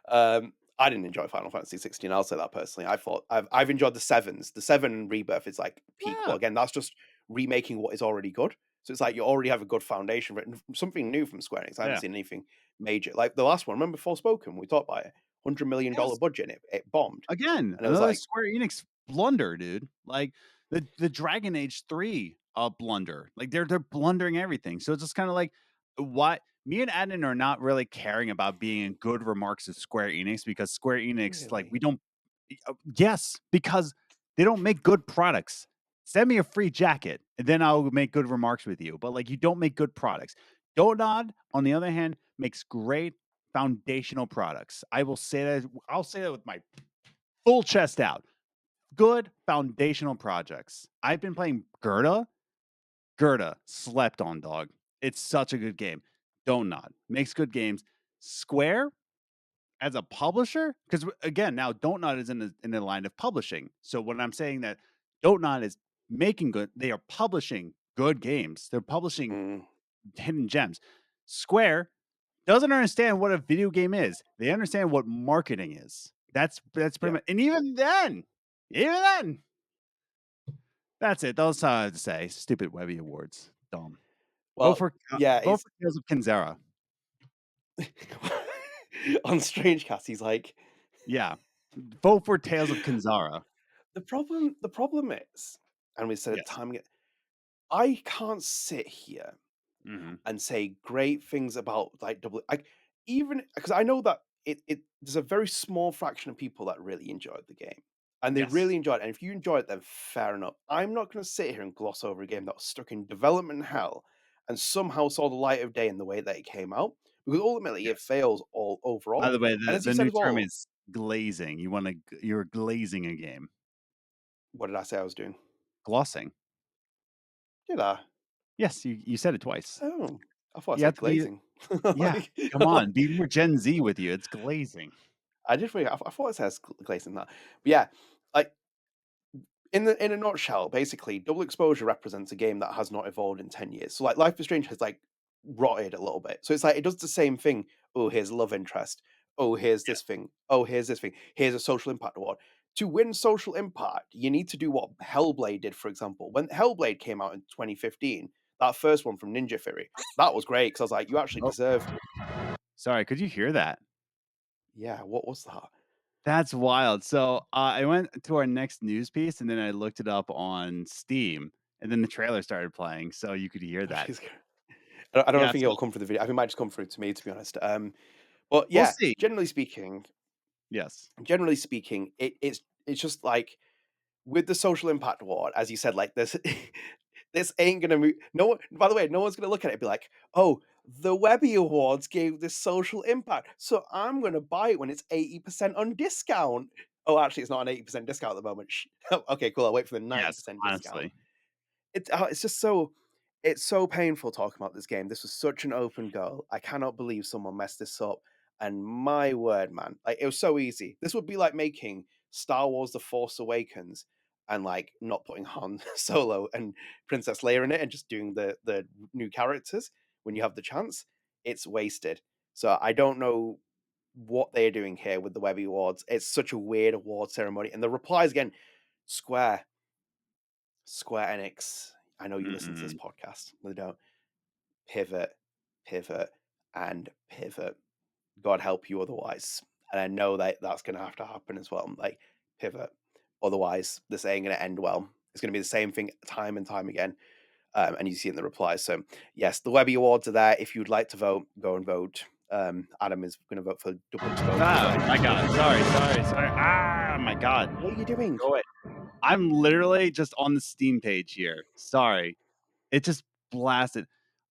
Speaker 2: I didn't enjoy Final Fantasy 16. I'll say that personally. I thought I've enjoyed the sevens. The seven rebirth is like peak, but
Speaker 3: Yeah.
Speaker 2: again, that's just remaking what is already good. So it's like you already have a good foundation for it. And something new from Square Enix. I haven't
Speaker 3: Yeah.
Speaker 2: seen anything major. Like the last one, remember Forspoken? We talked about it. $100 million
Speaker 3: Yes.
Speaker 2: budget and it bombed.
Speaker 3: Again,
Speaker 2: And it was
Speaker 3: another
Speaker 2: like,
Speaker 3: Square Enix blunder, dude. Like the Dragon Age 3 blunder. Like they're blundering everything. So it's just kind of like what me and Adnan are not really caring about being in good remarks of Square Enix because Square Enix, like
Speaker 2: really?
Speaker 3: we don't yes, because they don't make good products. Send me a free jacket and then I'll make good remarks with you. But like you don't make good products. Donod, on the other hand, makes great foundational products. I will say that I'll say that with my full chest out. Good foundational projects. I've been playing Gerda. Gerda slept on, dog. It's such a good game. Don't Nod makes good games. Square as a publisher, because again, now Don't Nod is in the line of publishing. So when I'm saying that Don't Nod is making good, they are publishing good games. They're publishing
Speaker 2: Mm,
Speaker 3: hidden gems. Square doesn't understand what a video game is. They understand what marketing is. That's pretty
Speaker 2: yeah.
Speaker 3: much, and even then, that's it. That's all I have to say. Stupid Webby Awards. Dumb. Vote
Speaker 2: Well,
Speaker 3: for
Speaker 2: yeah,
Speaker 3: vote
Speaker 2: it's
Speaker 3: for Tales of Kinzera.
Speaker 2: on StrangeCast, he's like,
Speaker 3: Yeah. Vote for Tales of Kinzara.
Speaker 2: the problem is, and we said it
Speaker 3: Yes.
Speaker 2: time again, I can't sit here
Speaker 3: Mm-hmm.
Speaker 2: and say great things about like double like even because I know that it there's a very small fraction of people that really enjoyed the game. And they
Speaker 3: Yes.
Speaker 2: really enjoyed it. And if you enjoyed it, then fair enough. I'm not gonna sit here and gloss over a game that was stuck in development hell and somehow saw the light of day in the way that it came out. Because ultimately it
Speaker 3: Yes.
Speaker 2: fails all
Speaker 3: By
Speaker 2: overall.
Speaker 3: the way,
Speaker 2: And
Speaker 3: the
Speaker 2: as you
Speaker 3: the
Speaker 2: said
Speaker 3: new
Speaker 2: as
Speaker 3: term
Speaker 2: well,
Speaker 3: is glazing. You're glazing a game.
Speaker 2: what did I say I was doing?
Speaker 3: Glossing.
Speaker 2: Did I?
Speaker 3: Yes, you said it twice.
Speaker 2: Oh, I thought I
Speaker 3: You have
Speaker 2: said
Speaker 3: to be
Speaker 2: glazing.
Speaker 3: yeah.
Speaker 2: Like,
Speaker 3: Come on, be more Gen Z with you. It's glazing.
Speaker 2: I did think I thought it says glazing that. But yeah, like in a nutshell, basically, double exposure represents a game that has not evolved in 10 years. So like Life is Strange has like rotted a little bit. So it's like it does the same thing. Oh, here's love interest. Oh, here's this thing. Oh, here's this thing. Here's a social impact award. To win social impact, you need to do what Hellblade did, for example. When Hellblade came out in 2015, that first one from Ninja Theory, that was great because I was like, you actually
Speaker 3: Oh,
Speaker 2: deserve.
Speaker 3: sorry. Could you hear that?
Speaker 2: Yeah, what was that?
Speaker 3: That's wild. So I went to our next news piece and then I looked it up on Steam and then the trailer started playing. So you could hear
Speaker 2: Oh,
Speaker 3: that.
Speaker 2: jeez. I don't
Speaker 3: Yeah.
Speaker 2: think
Speaker 3: So
Speaker 2: it'll come through the video. I think it might just come through to me, to be honest. But
Speaker 3: we'll
Speaker 2: yeah,
Speaker 3: see.
Speaker 2: generally speaking,
Speaker 3: Yes.
Speaker 2: it's just like with the social impact award, as you said, like this this ain't gonna move. No one, by the way, no one's gonna look at it and be like, oh, the Webby Awards gave this social impact, so I'm gonna buy it when it's 80% on discount. Oh, actually, it's not an 80% discount at the moment. Okay, cool. I'll wait for the
Speaker 3: Yes.
Speaker 2: 90% discount.
Speaker 3: Honestly.
Speaker 2: It's just so it's so painful talking about this game. This was such an open goal. I cannot believe someone messed this up. And my word, man, like it was so easy. This would be like making Star Wars: The Force Awakens and like not putting Han Solo and Princess Leia in it and just doing the new characters when you have the chance. It's wasted. So I don't know what they're doing here with the Webby Awards. It's such a weird award ceremony. And the replies again, Square, Square Enix. I know you listen to this
Speaker 3: Mm-mm.
Speaker 2: podcast. They don't pivot, pivot, and pivot. God help you otherwise. And I know that that's going to have to happen as well. Like pivot. Otherwise, this ain't going to end well. It's going to be the same thing time and time again. And you see it in the replies. So yes, the Webby Awards are there. If you'd like to vote, go and vote. Adam is going to vote for double exposure.
Speaker 3: My God. Sorry. Ah, my God.
Speaker 2: What are you doing?
Speaker 3: Go away. I'm literally just on the Steam page here. Sorry. It just blasted.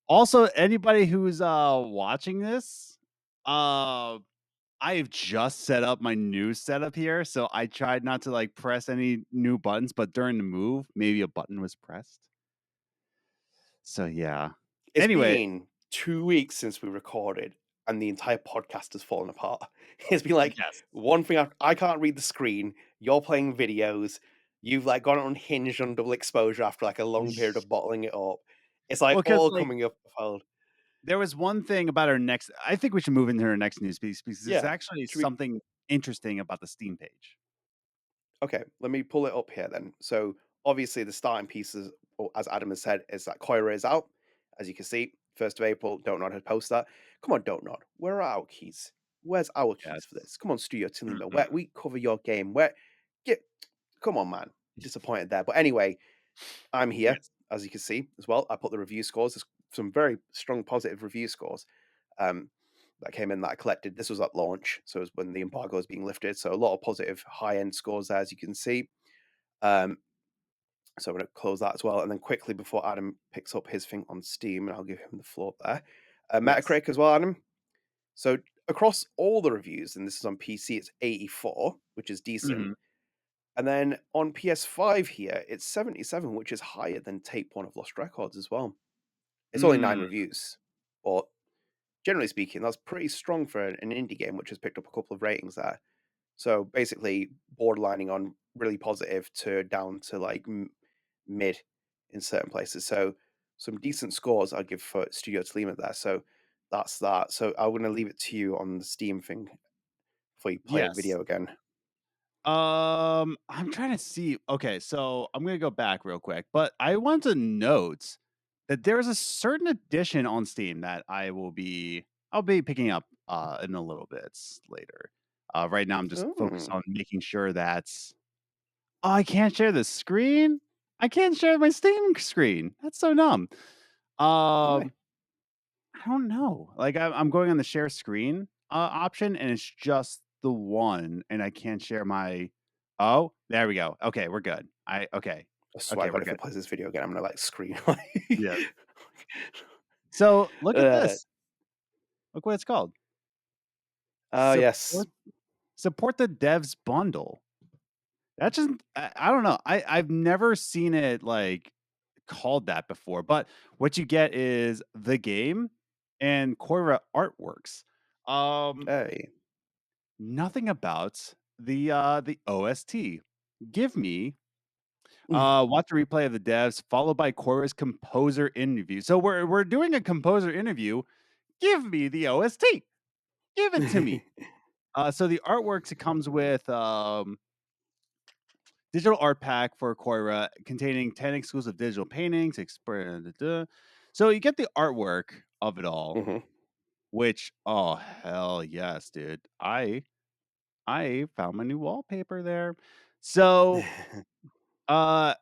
Speaker 3: Also, anybody who's watching this, I have just set up my new setup here, so I tried not to like press any new buttons, but during the move, maybe a button was pressed. So yeah.
Speaker 2: It's
Speaker 3: Anyway,
Speaker 2: been 2 weeks since we recorded, and the entire podcast has fallen apart. It's been like
Speaker 3: yes.
Speaker 2: one thing I can't read the screen. You're playing videos. You've like gone unhinged on double exposure after like a long period of bottling it up. It's like
Speaker 3: Well, because
Speaker 2: all
Speaker 3: like
Speaker 2: coming up.
Speaker 3: there was one thing about our next. I think we should move into our next news piece because there's
Speaker 2: Yeah.
Speaker 3: actually
Speaker 2: Should we?
Speaker 3: something interesting about the Steam page.
Speaker 2: Okay, let me pull it up here then. So obviously the starting pieces, as Adam has said, is that Koira is out. As you can see, 1st of April, Don't Nod had posted that. Come on, Don't Nod. Where are our keys? Where's our keys for
Speaker 3: Yes.
Speaker 2: this? Come on, Studio Tellima. Where we cover your game. Where get come on, man. Disappointed there. But anyway, I'm here,
Speaker 3: Yes.
Speaker 2: as you can see as well. I put the review scores. There's some very strong positive review scores. That came in that I collected. This was at launch, so it was when the embargo was being lifted. So a lot of positive high-end scores there, as you can see. So I'm going to close that as well. And then quickly before Adam picks up his thing on Steam, and I'll give him the floor there.
Speaker 3: Yes.
Speaker 2: Metacritic as well, Adam. So across all the reviews, and this is on PC, it's 84, which is decent.
Speaker 3: Mhm.
Speaker 2: And then on PS5 here, it's 77, which is higher than Tape 1 of Lost Records as well. It's only 9 reviews. But generally speaking, that's pretty strong for an indie game, which has picked up a couple of ratings there. So basically, borderlining on really positive to down to like mid in certain places. So some decent scores I'd give for Studio Tolima there. So that's that. So I'm going to leave it to you on the Steam thing before you play a
Speaker 3: Yes.
Speaker 2: video again.
Speaker 3: I'm trying to see. Okay, so I'm gonna go back real quick, but I want to note that there's a certain edition on Steam that I'll be picking up in a little bit later. Right now I'm just focused
Speaker 2: Oh,
Speaker 3: on making sure that's oh, I can't share the screen. I can't share my Steam screen. That's so dumb.
Speaker 2: why?
Speaker 3: Um, I don't know. Like I'm going on the share screen option, and it's just the one, and I can't share my. Oh, there we go. Okay, we're good. Okay,
Speaker 2: I swear
Speaker 3: we're
Speaker 2: God, if
Speaker 3: good.
Speaker 2: it plays this video again, I'm going to like scream.
Speaker 3: Yeah. So look at
Speaker 2: uh,
Speaker 3: this. Look what it's called.
Speaker 2: oh, yes.
Speaker 3: Support the devs bundle. That just I don't know. I've never seen it like called that before, but what you get is the game and Koira artworks.
Speaker 2: Hey.
Speaker 3: Nothing about the OST. Give me
Speaker 2: Mm.
Speaker 3: watch a replay of the devs followed by Koira's composer interview. So we're doing a composer interview. Give me the OST. Give it to me. So the artworks, it comes with digital art pack for Koira containing 10 exclusive digital paintings. So you get the artwork of it all,
Speaker 2: Mhm.
Speaker 3: which oh hell yes, dude. I found my new wallpaper there. So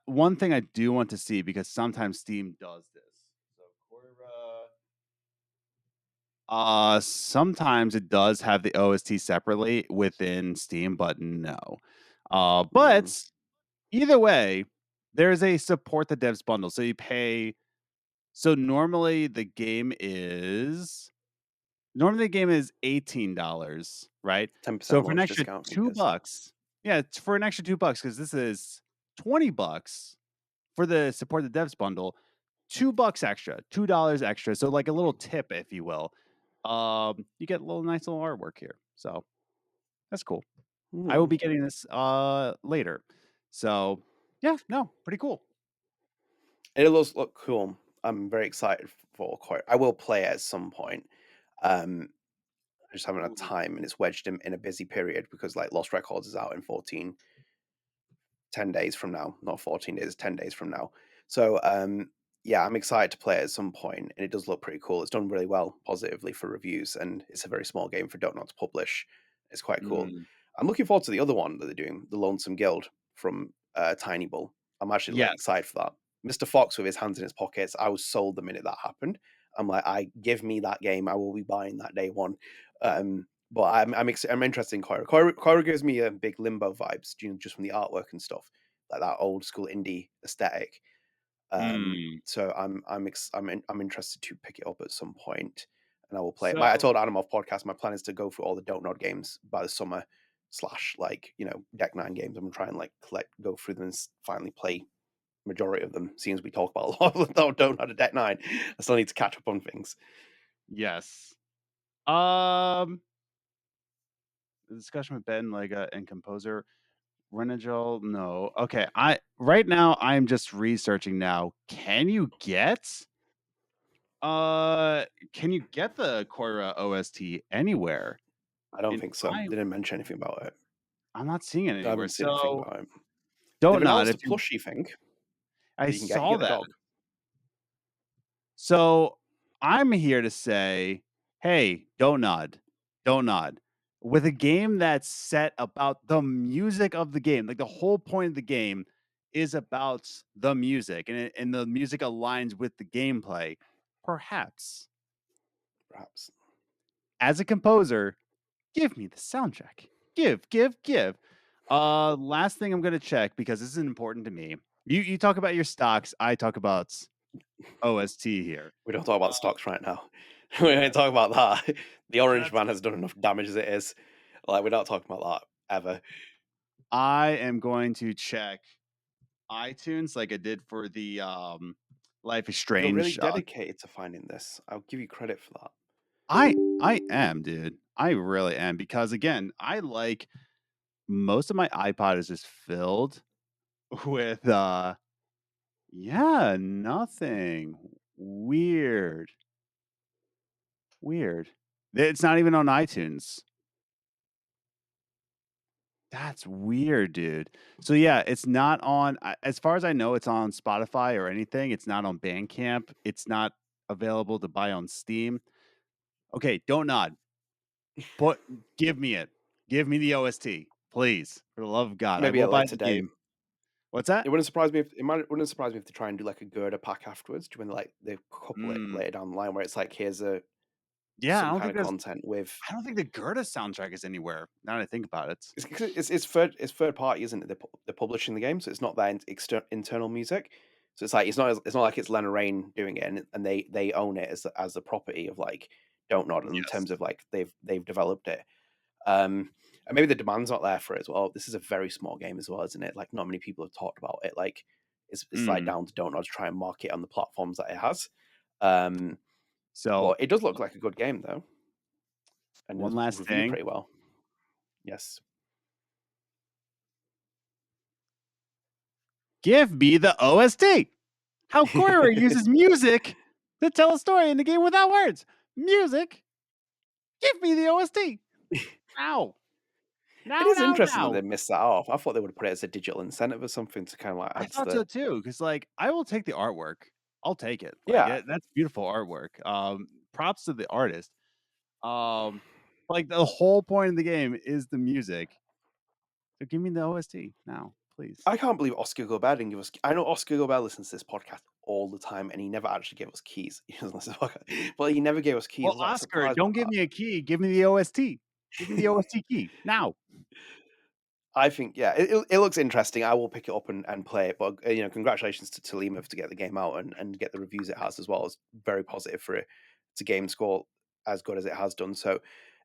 Speaker 3: one thing I do want to see because sometimes Steam does this. So Koira sometimes it does have the OST separately within Steam, but no.
Speaker 2: Mm.
Speaker 3: But either way, there's a support the devs bundle. So you pay. So normally the game is $18, right?
Speaker 2: 10%
Speaker 3: So for an
Speaker 2: launch
Speaker 3: extra
Speaker 2: discount, I think it is.
Speaker 3: $2, yeah, it's for an extra $2 because this is $20 for the support the devs bundle. $2 extra, $2 extra. So like a little tip, if you will. You get a nice little artwork here. So that's cool. I will
Speaker 2: Mm.
Speaker 3: be getting this later. So yeah, no, pretty cool.
Speaker 2: It does look cool. I'm very excited for Koira. I will play it at some point. I just haven't had
Speaker 3: Ooh.
Speaker 2: time, and it's wedged in a busy period because like Lost Records is out in 10 days from now, not 14 days, 10 days from now. So yeah, I'm excited to play it at some point, and it does look pretty cool. It's done really well positively for reviews, and it's a very small game for Don't Not to publish. It's quite cool.
Speaker 3: Mm,
Speaker 2: I'm looking forward to the other one that they're doing, the Lonesome Guild from Tiny Bull. I'm actually like
Speaker 3: yes.
Speaker 2: excited for that. Mr. Fox with his hands in his pockets. I was sold the minute that happened. I'm like, I give me that game, I will be buying that day one. But I'm interested in Koira. Koira gives me a big Limbo vibes, just from the artwork and stuff, like that old school indie aesthetic.
Speaker 3: Mm.
Speaker 2: So I'm interested to pick it up at some point, and I will play it. I
Speaker 3: So
Speaker 2: told Adam off podcast my plan is to go through all the Don't Nod games by the summer / like Deck 9 games. I'm gonna try and like go through them and finally play majority of them. Seems we talk about a lot of them Don't Nod a Deck 9. I still need to catch up on things.
Speaker 3: yes. The discussion with Ben, Lega, and composer Renagel. No. Okay. Right now I'm just researching now. Can you get the Koira OST anywhere?
Speaker 2: I don't
Speaker 3: And
Speaker 2: think so. They didn't mention anything about it.
Speaker 3: I'm not seeing it
Speaker 2: I
Speaker 3: anywhere.
Speaker 2: haven't seen anything
Speaker 3: So
Speaker 2: about it.
Speaker 3: don't
Speaker 2: They've
Speaker 3: nod
Speaker 2: announced
Speaker 3: if
Speaker 2: a
Speaker 3: you.
Speaker 2: plushie thing
Speaker 3: I
Speaker 2: you can get. You
Speaker 3: saw
Speaker 2: get the
Speaker 3: that.
Speaker 2: dog.
Speaker 3: So I'm here to say, hey, don't nod. Don't nod. With a game that's set about the music of the game, like the whole point of the game is about the music, and the music aligns with the gameplay. Perhaps, as a composer, give me the soundtrack. Give. Last thing I'm gonna check because this is important to me. You talk about your stocks, I talk about OST here.
Speaker 2: We don't talk about stocks right now. We ain't talking about that. The Orange
Speaker 3: That's
Speaker 2: Man has done enough damage as it is. Like, we're not talking about that ever.
Speaker 3: I am going to check iTunes like I did for the Life is
Speaker 2: You're really
Speaker 3: Strange.
Speaker 2: dedicated to finding this. I'll give you credit for that.
Speaker 3: I am, dude. I really am because again, I like most of my iPod is just filled with nothing. Weird. It's not even on iTunes. That's weird, dude. So yeah, it's not on as far as I know, it's on Spotify or anything. It's not on Bandcamp. It's not available to buy on Steam. Okay, don't nod. But give me it. Give me the OST, please. For the love of God, I
Speaker 2: Maybe
Speaker 3: will
Speaker 2: at a
Speaker 3: buy
Speaker 2: later
Speaker 3: the
Speaker 2: date.
Speaker 3: game. What's that?
Speaker 2: It wouldn't surprise me wouldn't surprise me if they try and do like a Gerda pack afterwards. When like they couple it later down the line, where it's like here's
Speaker 3: Yeah,
Speaker 2: some kind of content with.
Speaker 3: I don't think the Gerda soundtrack is anywhere. Now that I think about it.
Speaker 2: It's third party, isn't it? They're publishing the game, so it's not their internal music. So it's like it's not like it's Lena Raine doing it, and they own it as a property of like Don't Nod in terms of like they've developed it. And maybe the demand's not there for it as well. This is a very small game as well, isn't it? Like not many people have talked about it. Like it's like down to Don't Nod to try and market on the platforms that it has.
Speaker 3: So
Speaker 2: But it does look like a good game though, and
Speaker 3: one
Speaker 2: it's
Speaker 3: last
Speaker 2: reviewed
Speaker 3: thing.
Speaker 2: pretty well. Yes.
Speaker 3: Give me the OST. How Koira uses music to tell a story in the game without words. Music. Give me the OST. Now.
Speaker 2: It
Speaker 3: Now,
Speaker 2: is
Speaker 3: now,
Speaker 2: interesting that
Speaker 3: now.
Speaker 2: they missed that off. I thought they would put it as a digital incentive or something to kind of like
Speaker 3: I
Speaker 2: add to
Speaker 3: thought so
Speaker 2: the.
Speaker 3: too, because like I will take the artwork. I'll take it. Like
Speaker 2: Yeah,
Speaker 3: that's beautiful artwork. Props to the artist. Like the whole point of the game is the music. So give me the OST now, please.
Speaker 2: I can't believe Oscar Gobert didn't give us. I know Oscar Gobert listens to this podcast all the time, and he never actually gave us keys. He doesn't listen to the podcast, but he never gave us keys. I
Speaker 3: Well,
Speaker 2: was like
Speaker 3: Oscar,
Speaker 2: surprised
Speaker 3: don't
Speaker 2: by
Speaker 3: give
Speaker 2: that.
Speaker 3: me a key. Give me the OST. Give me the OST key now.
Speaker 2: I think yeah, it looks interesting. I will pick it up and play it. But congratulations to Tolima to get the game out and get the reviews it has as well. It's very positive for it. It's a game score as good as it has done. So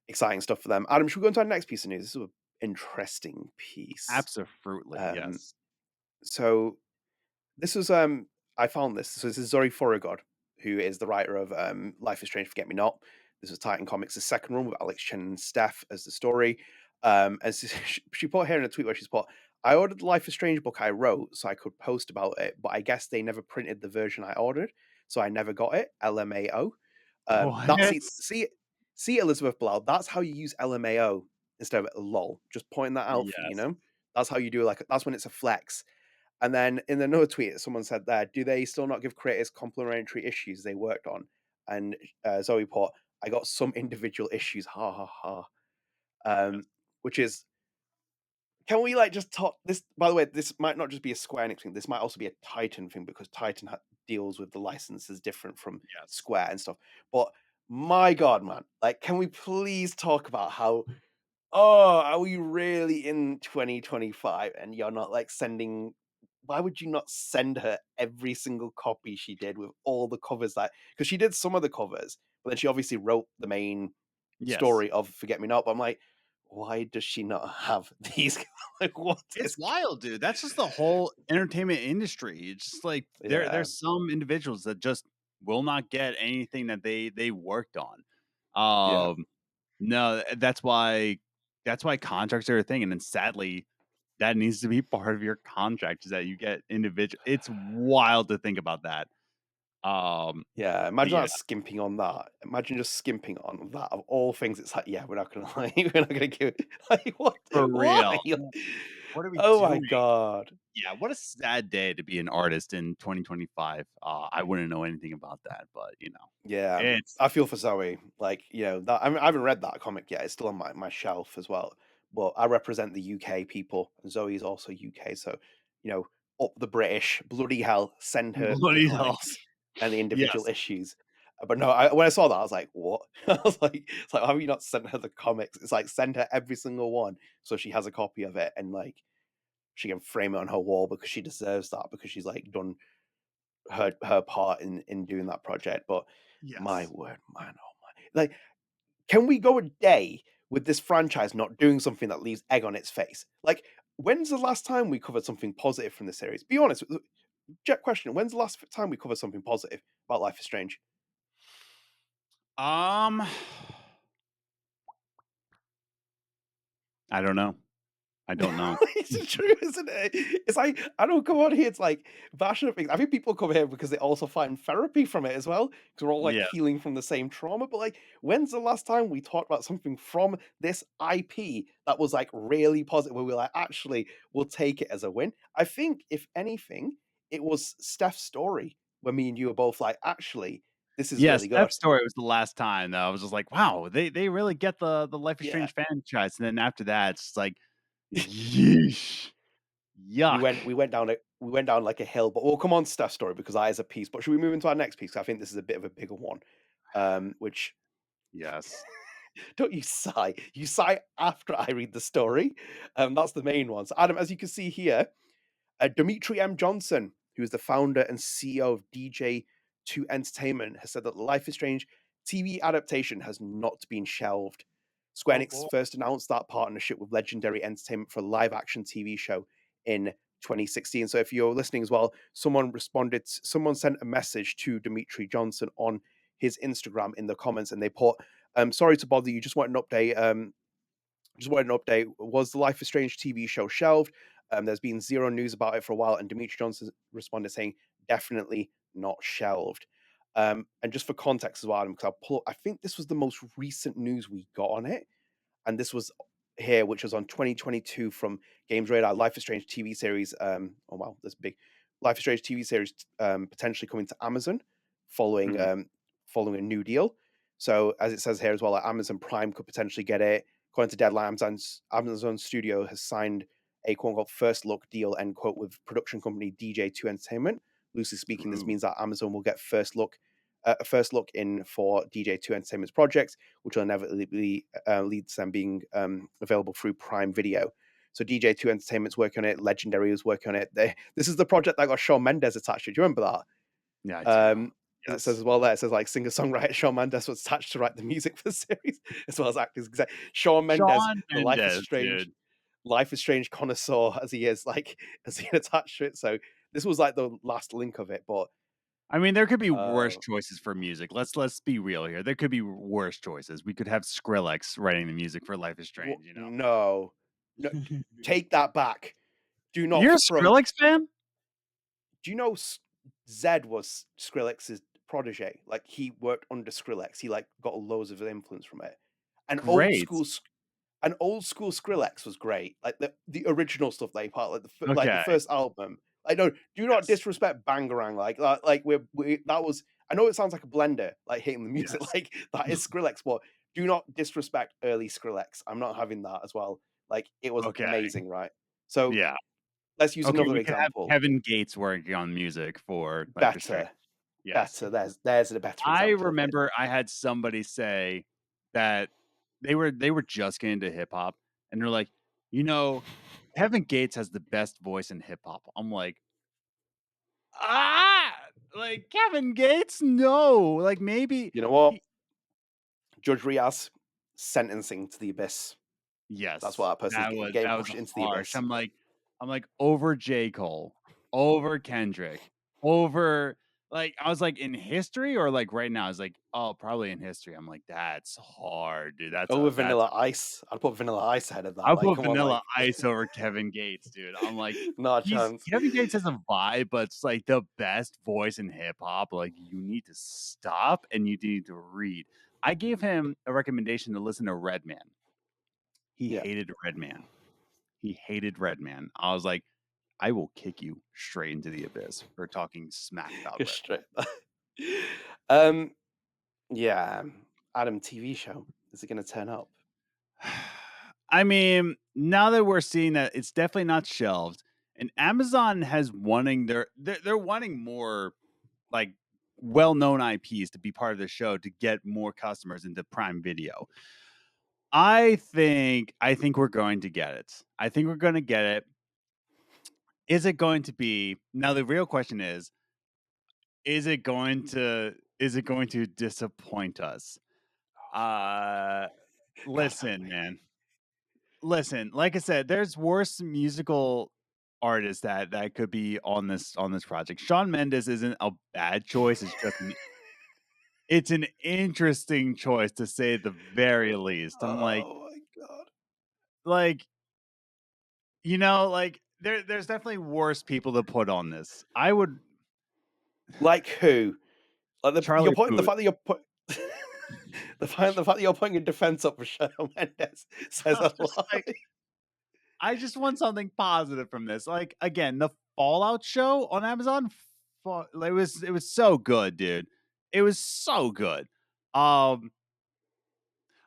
Speaker 2: exciting stuff for them. Adam, should we go into our next piece of news? This is an interesting piece.
Speaker 3: Absolutely, yes.
Speaker 2: So this was I found this. So this is Zoe Thorogood, who is the writer of Life is Strange, Forget Me Not. This was Titan Comics' second run with Alex Chen and Steph as the story. And so she put here in a tweet where she's put, I ordered the Life is Strange book I wrote so I could post about it, but I guess they never printed the version I ordered, so I never got it. LMAO. That's
Speaker 3: What?
Speaker 2: see Elizabeth Blau. That's how you use LMAO instead of lol. Just pointing that out for you,
Speaker 3: Yes.
Speaker 2: That's how you do that's when it's a flex. And then in another tweet, someone said there, do they still not give creators complimentary issues they worked on? And Zoe put, I got some individual issues, ha ha ha. Which is Can we like just talk this? By the way, this might not just be a Square Enix thing. This might also be a Titan thing because Titan deals with the licenses different from
Speaker 3: Yes.
Speaker 2: Square and stuff. But my God, man, like, can we please talk about how? Oh, are we really in 2025 and you're not like sending? Why would you not send her every single copy she did with all the covers? Like, because she did some of the covers, but then she obviously wrote the main
Speaker 3: Yes.
Speaker 2: story of Forget Me Not. But I'm like, why does she not have these? Like, what
Speaker 3: It's
Speaker 2: is?
Speaker 3: wild, dude. That's just the whole entertainment industry. It's just like
Speaker 2: Yeah,
Speaker 3: there's some individuals that just will not get anything that they worked on.
Speaker 2: yeah,
Speaker 3: No, that's why contracts are a thing, and then sadly, that needs to be part of your contract is that you get individual. It's wild to think about that.
Speaker 2: yeah.
Speaker 3: But
Speaker 2: Imagine
Speaker 3: yeah,
Speaker 2: that skimping on that. Imagine just skimping on that of all things. It's like, yeah, we're not gonna like, we're not gonna give it. Like, what?
Speaker 3: for
Speaker 2: Why?
Speaker 3: real. What are we
Speaker 2: Oh my
Speaker 3: doing?
Speaker 2: God.
Speaker 3: Yeah, what a sad day to be an artist in 2025. I wouldn't know anything about that, but
Speaker 2: Yeah,
Speaker 3: it's
Speaker 2: I feel for Zoe. Like, that I haven't read that comic yet. It's still on my shelf as well. But I represent the UK people, and Zoe is also UK. So, you know, up the British, bloody hell, send her the
Speaker 3: bloody hell.
Speaker 2: comics and the individual
Speaker 3: Yes.
Speaker 2: issues. But no, when I saw that, I was like, what? I was like, it's like, how have you not sent her the comics? It's like, send her every single one so she has a copy of it and like she can frame it on her wall because she deserves that because she's like done her part in doing that project. But my
Speaker 3: Yes.
Speaker 2: word, man, oh my! Like, can we go a day with this franchise not doing something that leaves egg on its face? Like, when's the last time we covered something positive from the series? Be honest. Jet question: when's the last time we covered something positive about Life is Strange?
Speaker 3: Um, I don't know. I don't know.
Speaker 2: It's true, isn't it? It's like I don't come on here. It's like bashing things. I think people come here because they also find therapy from it as well, because we're all like
Speaker 3: Yeah.
Speaker 2: healing from the same trauma. But like, when's the last time we talked about something from this IP that was like really positive, where we're like, actually, we'll take it as a win? I think if anything, it was Steph's story where me and you were both like, actually, this is
Speaker 3: Yes,
Speaker 2: really good.
Speaker 3: Steph's story was the last time though. I was just like, wow, they really get the Life is
Speaker 2: Yeah,
Speaker 3: Strange franchise. And then after that, it's just like, yeesh. Yuck.
Speaker 2: we went down like a hill, but we'll come on to Steph's story because that is a piece. But should we move into our next piece? 'Cause I think this is a bit of a bigger one. Which
Speaker 3: Yes.
Speaker 2: don't you sigh? You sigh after I read the story. That's the main one. So Adam, as you can see here, Dmitri M Johnson, who is the founder and CEO of DJ2 Entertainment, has said that the Life is Strange TV adaptation has not been shelved. Square
Speaker 3: Oh
Speaker 2: Enix
Speaker 3: boy.
Speaker 2: first announced that partnership with Legendary Entertainment for a live action TV show in 2016. So if you're listening as well, someone sent a message to Dmitri Johnson on his Instagram in the comments, and they put, sorry to bother you, just want an update. Just wanted an update. Was the Life is Strange TV show shelved? There's been zero news about it for a while, and Dimitri Johnson responded saying, definitely not shelved. And just for context as well, Adam, because I think this was the most recent news we got on it, and this was here, which was on 2022 from Games Radar. Life is Strange TV series. Oh wow, that's big. Life is Strange TV series potentially coming to Amazon following
Speaker 3: Mhm.
Speaker 2: following a new deal. So as it says here as well, like Amazon Prime could potentially get it. According to Deadline, Amazon Studio has signed a quote unquote first look deal end quote with production company DJ2 Entertainment. Loosely speaking, this
Speaker 3: Ooh.
Speaker 2: means that Amazon will get a first look in for DJ2 Entertainment's project, which will inevitably lead to them being available through Prime Video. So DJ2 Entertainment's working on it. Legendary is working on it. This is the project that got Shawn Mendes attached to it. Do you remember that?
Speaker 3: Yeah, I do.
Speaker 2: It says
Speaker 3: Yes.
Speaker 2: as well there, it says like singer-songwriter Shawn Mendes was attached to write the music for the series, as well as actors. Shawn Mendes,
Speaker 3: Shawn
Speaker 2: the
Speaker 3: Mendes, dude.
Speaker 2: Life is Strange connoisseur as he is, like as he attached to it. So this was like the last link of it, but
Speaker 3: I mean, there could be worse
Speaker 2: uh,
Speaker 3: choices for music. Let's be real here. There could be worse choices. We could have Skrillex writing the music for Life is Strange, you know?
Speaker 2: no, no, take that back. Do not
Speaker 3: You're a
Speaker 2: throw.
Speaker 3: Skrillex fan?
Speaker 2: Do you know Zed was Skrillex's protege? Like he worked under Skrillex. He like got loads of influence from it. An old
Speaker 3: Great.
Speaker 2: school an old school Skrillex was great. Like the original stuff they part, like like the
Speaker 3: Okay.
Speaker 2: first album. I know. Do not
Speaker 3: Yes.
Speaker 2: disrespect Bangarang. Like we that was. I know it sounds like a blender, like hitting the music
Speaker 3: Yes.
Speaker 2: like that is Skrillex, but do not disrespect early Skrillex. I'm not having that as well. Like it was
Speaker 3: Okay.
Speaker 2: amazing, right? So
Speaker 3: Yeah.
Speaker 2: let's use
Speaker 3: Okay,
Speaker 2: another
Speaker 3: we could have
Speaker 2: example.
Speaker 3: Kevin Gates working on music for Life is Strange.
Speaker 2: Better,
Speaker 3: Yes.
Speaker 2: better. There's a better
Speaker 3: I
Speaker 2: example of it.
Speaker 3: remember I had somebody say that they were just getting into hip hop and they're like, you know, Kevin Gates has the best voice in hip hop. I'm like, ah, like Kevin Gates? No. Like maybe
Speaker 2: You know what?
Speaker 3: he
Speaker 2: Judge Riaz sentencing to the abyss. That's what
Speaker 3: yes,
Speaker 2: that person's
Speaker 3: that was
Speaker 2: getting
Speaker 3: that was
Speaker 2: pushed into the
Speaker 3: harsh.
Speaker 2: abyss.
Speaker 3: I'm like over J. Cole, over Kendrick, over like I was like in history or like right now. I was like, oh, probably in history. I'm like, that's hard, dude. That's
Speaker 2: Over
Speaker 3: a that's
Speaker 2: Vanilla Ice. I'd put Vanilla Ice ahead of that.
Speaker 3: I'll
Speaker 2: Like,
Speaker 3: put
Speaker 2: come on,
Speaker 3: Vanilla
Speaker 2: like,
Speaker 3: Ice over Kevin Gates, dude. I'm like,
Speaker 2: not a
Speaker 3: he's
Speaker 2: chance.
Speaker 3: Kevin Gates has a vibe, but it's like the best voice in hip hop. Like, you need to stop and you need to read. I gave him a recommendation to listen to Redman. He
Speaker 2: Yeah,
Speaker 3: hated Redman. He hated Redman. I was like, I will kick you straight into the abyss for talking smack about
Speaker 2: go
Speaker 3: Redman.
Speaker 2: straight. um, yeah, Adam TV show. Is it going to turn up?
Speaker 3: I mean, now that we're seeing that it's definitely not shelved, and Amazon has wanting they're wanting more like well-known IPs to be part of the show to get more customers into Prime Video. I think we're going to get it. I think we're going to get it. Is it going to be now the real question is it going to disappoint us? Uh
Speaker 2: God help
Speaker 3: listen,
Speaker 2: me.
Speaker 3: man. Listen, like I said, there's worse musical artists that could be on this project. Shawn Mendes isn't a bad choice. It's an interesting choice to say the very least. I'm
Speaker 2: Oh my god.
Speaker 3: like like there's definitely worse people to put on this. I would
Speaker 2: Like who? Like
Speaker 3: Charlie
Speaker 2: the
Speaker 3: Puth.
Speaker 2: fact that you're put. The fact that you're putting a defense up for Shawn Mendes says
Speaker 3: I'm
Speaker 2: a
Speaker 3: just
Speaker 2: lot.
Speaker 3: like I just want something positive from this. Like again, the Fallout show on Amazon, it was so good, dude. It was so good. Um,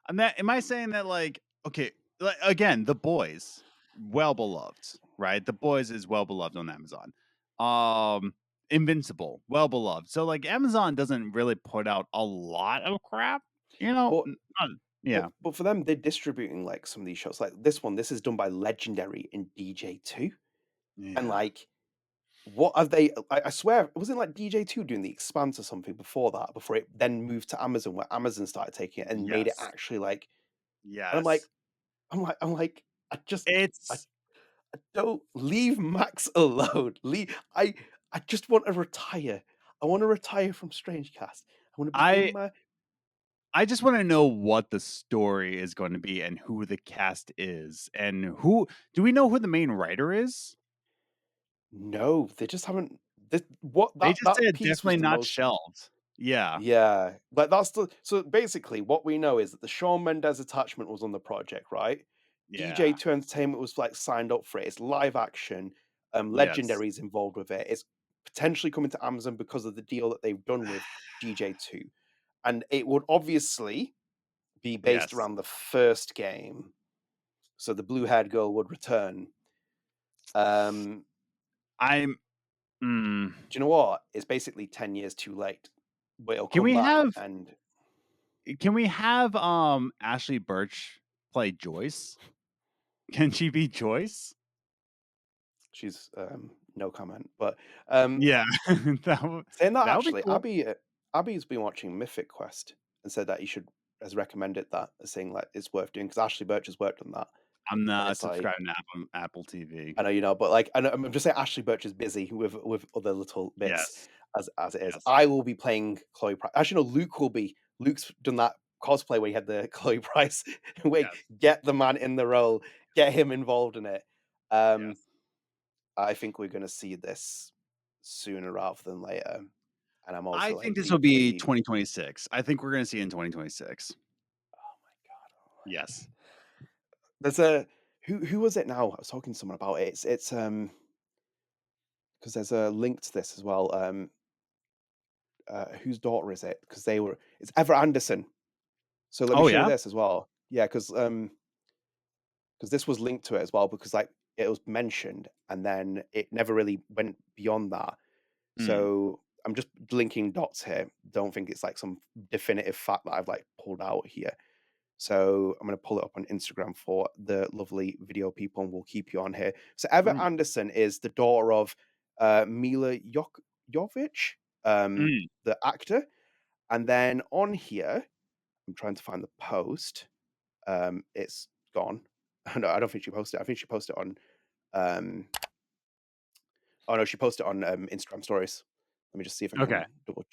Speaker 3: am I saying that like okay, like again, The Boys, well beloved, right? The Boys is well beloved on Amazon. Um, Invincible, well beloved. So like Amazon doesn't really put out a lot of crap,
Speaker 2: But
Speaker 3: yeah,
Speaker 2: but for them, they're distributing like some of these shows. Like this one, this is done by Legendary and DJ2. And
Speaker 3: yeah,
Speaker 2: like, what have they? I swear, wasn't like DJ2 doing the Expanse or something before that? Before it then moved to Amazon, where Amazon started taking it and made it
Speaker 3: yes,
Speaker 2: actually like. And
Speaker 3: yes.
Speaker 2: I'm like, I just, I,
Speaker 3: It's
Speaker 2: I don't leave Max alone. I just want to retire. I want to retire from StrangeCast. I want to be
Speaker 3: I
Speaker 2: in my.
Speaker 3: I just want to know what the story is going to be and who the cast is and who do we know who the main writer is?
Speaker 2: No, they just haven't. What
Speaker 3: They
Speaker 2: that
Speaker 3: just
Speaker 2: that
Speaker 3: said
Speaker 2: piece was
Speaker 3: definitely
Speaker 2: the
Speaker 3: not
Speaker 2: most.
Speaker 3: shelved. Yeah.
Speaker 2: Yeah, like that's the so basically what we know is that the Shawn Mendes attachment was on the project, right? DJ
Speaker 3: Yeah.
Speaker 2: Two Entertainment was like signed up for it. It's live action.
Speaker 3: Yes.
Speaker 2: Legendary's involved with it. It's potentially coming to Amazon because of the deal that they've done with DJ Two, and it would obviously be based
Speaker 3: Yes.
Speaker 2: around the first game. So the blue-haired girl would return. Um,
Speaker 3: I'm mm,
Speaker 2: do you know what? It's basically 10 years too late, but it'll
Speaker 3: can
Speaker 2: come
Speaker 3: we
Speaker 2: back
Speaker 3: have
Speaker 2: and
Speaker 3: Ashley Birch play Joyce? Can she be Joyce?
Speaker 2: she's no comment. But um,
Speaker 3: Yeah. that would
Speaker 2: saying that
Speaker 3: that would be
Speaker 2: actually,
Speaker 3: cool.
Speaker 2: Abby's been watching Mythic Quest and said that has recommended that as saying like it's worth doing because Ashley Birch has worked on that,
Speaker 3: I'm
Speaker 2: and
Speaker 3: not
Speaker 2: it's like
Speaker 3: subscribing to Apple TV.
Speaker 2: I know you know, but like I'm just saying Ashley Birch is busy with other little bits
Speaker 3: Yes.
Speaker 2: as it is.
Speaker 3: Yes.
Speaker 2: I will be playing Chloe Price. Actually, no, Luke will be. Luke's done that cosplay where he had the Chloe Price. Wait,
Speaker 3: Yes.
Speaker 2: get the man in the role, get him involved in it. Um,
Speaker 3: Yes.
Speaker 2: I think we're going to see this sooner rather than later, and I'm
Speaker 3: I
Speaker 2: also
Speaker 3: think
Speaker 2: like
Speaker 3: this will be
Speaker 2: deeply.
Speaker 3: 2026. I think we're going to see it in 2026.
Speaker 2: Oh my god!
Speaker 3: Yes.
Speaker 2: There's a who was it now? I was talking to someone about it. It's because there's a link to this as well. Whose daughter is it? Because it's Ever Anderson. So let me
Speaker 3: Oh
Speaker 2: show you
Speaker 3: yeah.
Speaker 2: this as well. Yeah, because because this was linked to it as well, because like it was mentioned and then it never really went beyond that.
Speaker 3: Mm.
Speaker 2: So I'm just linking dots here. Don't think it's like some definitive fact that I've like pulled out here. So I'm going to pull it up on Instagram for the lovely video people, and we'll keep you on here. So Eva
Speaker 3: Mm.
Speaker 2: Anderson is the daughter of Mila Jovovich,
Speaker 3: Mm.
Speaker 2: the actor. And then on here, I'm trying to find the post. It's gone. No, I don't think she posted it. I think she posted it on. Oh no, she posted it on Instagram stories. Let me just see if I
Speaker 3: Okay.
Speaker 2: can double.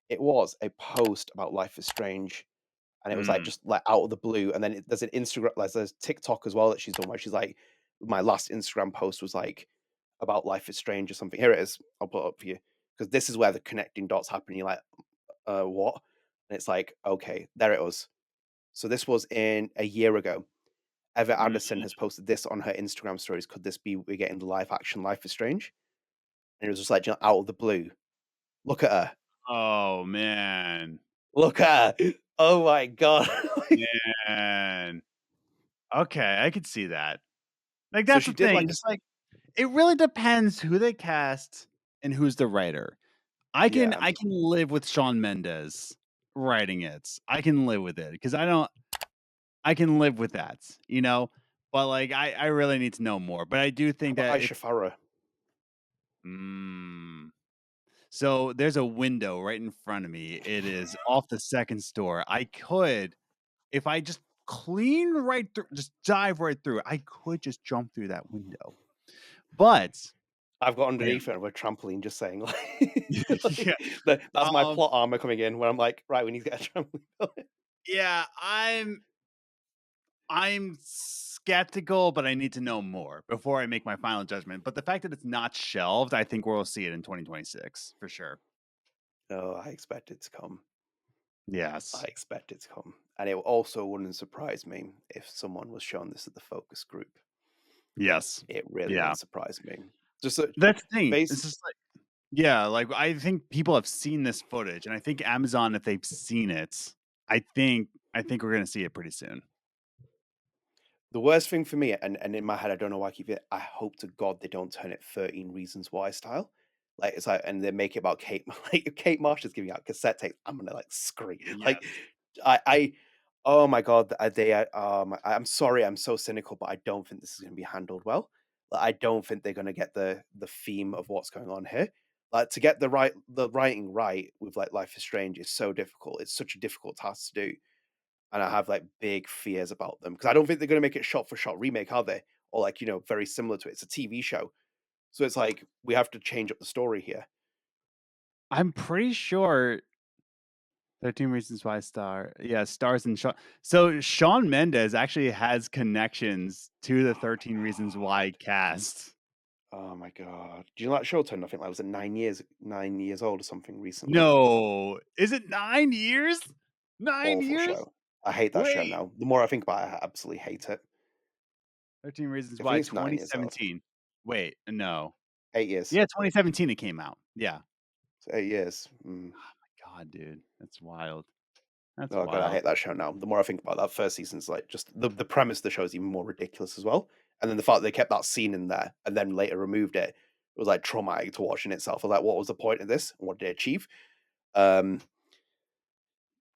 Speaker 2: It was a post about Life is Strange, and it was like
Speaker 3: Mm.
Speaker 2: just like out of the blue. And then there's an Instagram, like there's TikTok as well that she's done where she's like, my last Instagram post was like about Life is Strange or something. Here it is. I'll put it up for you because this is where the connecting dots happen. You're like, what? And it's like, okay, there it was. So this was in a year ago. Eva
Speaker 3: Mm.
Speaker 2: Anderson has posted this on her Instagram stories. Could this be we're getting the live action Life is Strange? And it was just like, out of the blue. Look at her.
Speaker 3: Oh man.
Speaker 2: Look at her. Oh my god.
Speaker 3: Man. Okay, I could see that. Like
Speaker 2: So
Speaker 3: that's
Speaker 2: she
Speaker 3: the
Speaker 2: did
Speaker 3: thing.
Speaker 2: like
Speaker 3: It's like it really depends who they cast and who's the writer. I can
Speaker 2: yeah.
Speaker 3: I can live with Shawn Mendes writing it. I can live with it because I can live with that, you know? But like I really need to know more. But I do
Speaker 2: How
Speaker 3: think
Speaker 2: about
Speaker 3: that
Speaker 2: Aisha Farah?
Speaker 3: mm, so there's a window right in front of me. It is off the second store. I could if I just clean right through, just dive right through, I could just jump through that window. But
Speaker 2: I've got
Speaker 3: I am
Speaker 2: underneath it of a trampoline just saying like,
Speaker 3: yeah.
Speaker 2: that's my
Speaker 3: Um
Speaker 2: plot armor coming in where I'm like, right, we need to get a trampoline.
Speaker 3: yeah, I'm skeptical, but I need to know more before I make my final judgment. But the fact that it's not shelved, I think we'll see it in 2026 for sure.
Speaker 2: Oh, I expect it to come. I
Speaker 3: Yes.
Speaker 2: expect it to come. And it also wouldn't surprise me if someone was shown this at the focus group.
Speaker 3: Yes.
Speaker 2: It really
Speaker 3: Yeah.
Speaker 2: wouldn't surprise me. Just a
Speaker 3: That's the thing.
Speaker 2: base.
Speaker 3: It's just like yeah, like I think people have seen this footage, and I think Amazon, if they've seen it, I think we're gonna see it pretty soon.
Speaker 2: The worst thing for me, and in my head, I don't know why I keep it. I hope to God they don't turn it 13 Reasons Why style. Like it's like, and they make it about Kate. Like if Kate Marsh is giving out cassette tapes, I'm gonna like scream. Like,
Speaker 3: Yes.
Speaker 2: I, oh my God, I'm sorry, I'm so cynical, but I don't think this is gonna be handled well. Like, I don't think they're gonna get the theme of what's going on here. Like to get the writing right with like Life is Strange is so difficult. It's such a difficult task to do, and I have like big fears about them because I don't think they're going to make it shot for shot remake, are they? Or like very similar to it. It's a TV show, so it's like we have to change up the story here.
Speaker 3: I'm pretty sure 13 Reasons Why stars in Shawn. So Shawn Mendes actually has connections to the
Speaker 2: Oh my
Speaker 3: 13 Reasons Why
Speaker 2: god!
Speaker 3: cast.
Speaker 2: Oh my god! Do you know that show turned? I think that was at 9 years old or something recently.
Speaker 3: No. Is it 9 years? 9
Speaker 2: Awful
Speaker 3: years?
Speaker 2: show. I hate that show
Speaker 3: Wait.
Speaker 2: now. The more I think about it, I absolutely hate it.
Speaker 3: 13 Reasons
Speaker 2: I think
Speaker 3: Why
Speaker 2: it's 9 years old.
Speaker 3: 2017. Wait, no.
Speaker 2: 8 years.
Speaker 3: Yeah, 2017 it came out. Yeah.
Speaker 2: It's 8 years.
Speaker 3: God, dude. That's wild. That's
Speaker 2: Oh god, I
Speaker 3: wild.
Speaker 2: hate that show now. The more I think about that first season's like just the premise of the show is even more ridiculous as well. And then the fact they kept that scene in there and then later removed it, it was like traumatic to watch in itself. I was like, what was the point of this? And what did it achieve? Um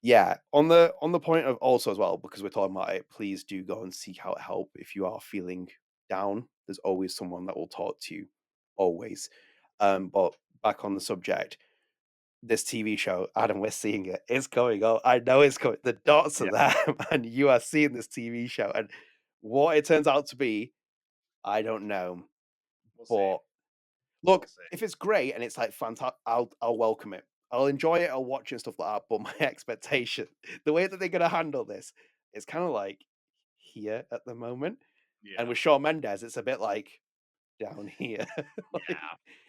Speaker 2: yeah, on the point of also as well, because we're talking about it, please do go and seek out help if you are feeling down. There's always someone that will talk to you. Always. But back on the subject, this TV show, Adam, we're seeing it. It's coming up. I know it's coming. The dots are
Speaker 3: Yeah,
Speaker 2: there, and you are seeing this TV show. And what it turns out to be, I don't know.
Speaker 3: we'll see.
Speaker 2: But
Speaker 3: We'll
Speaker 2: look,
Speaker 3: see.
Speaker 2: if it's great and it's like fantastic, I'll welcome it. I'll enjoy it. I'll watch it and stuff like that. But my expectation, the way that they're gonna handle this, is kind of like here at the moment. And
Speaker 3: Yeah.
Speaker 2: with Shawn Mendes, it's a bit like down here. Like,
Speaker 3: Yeah.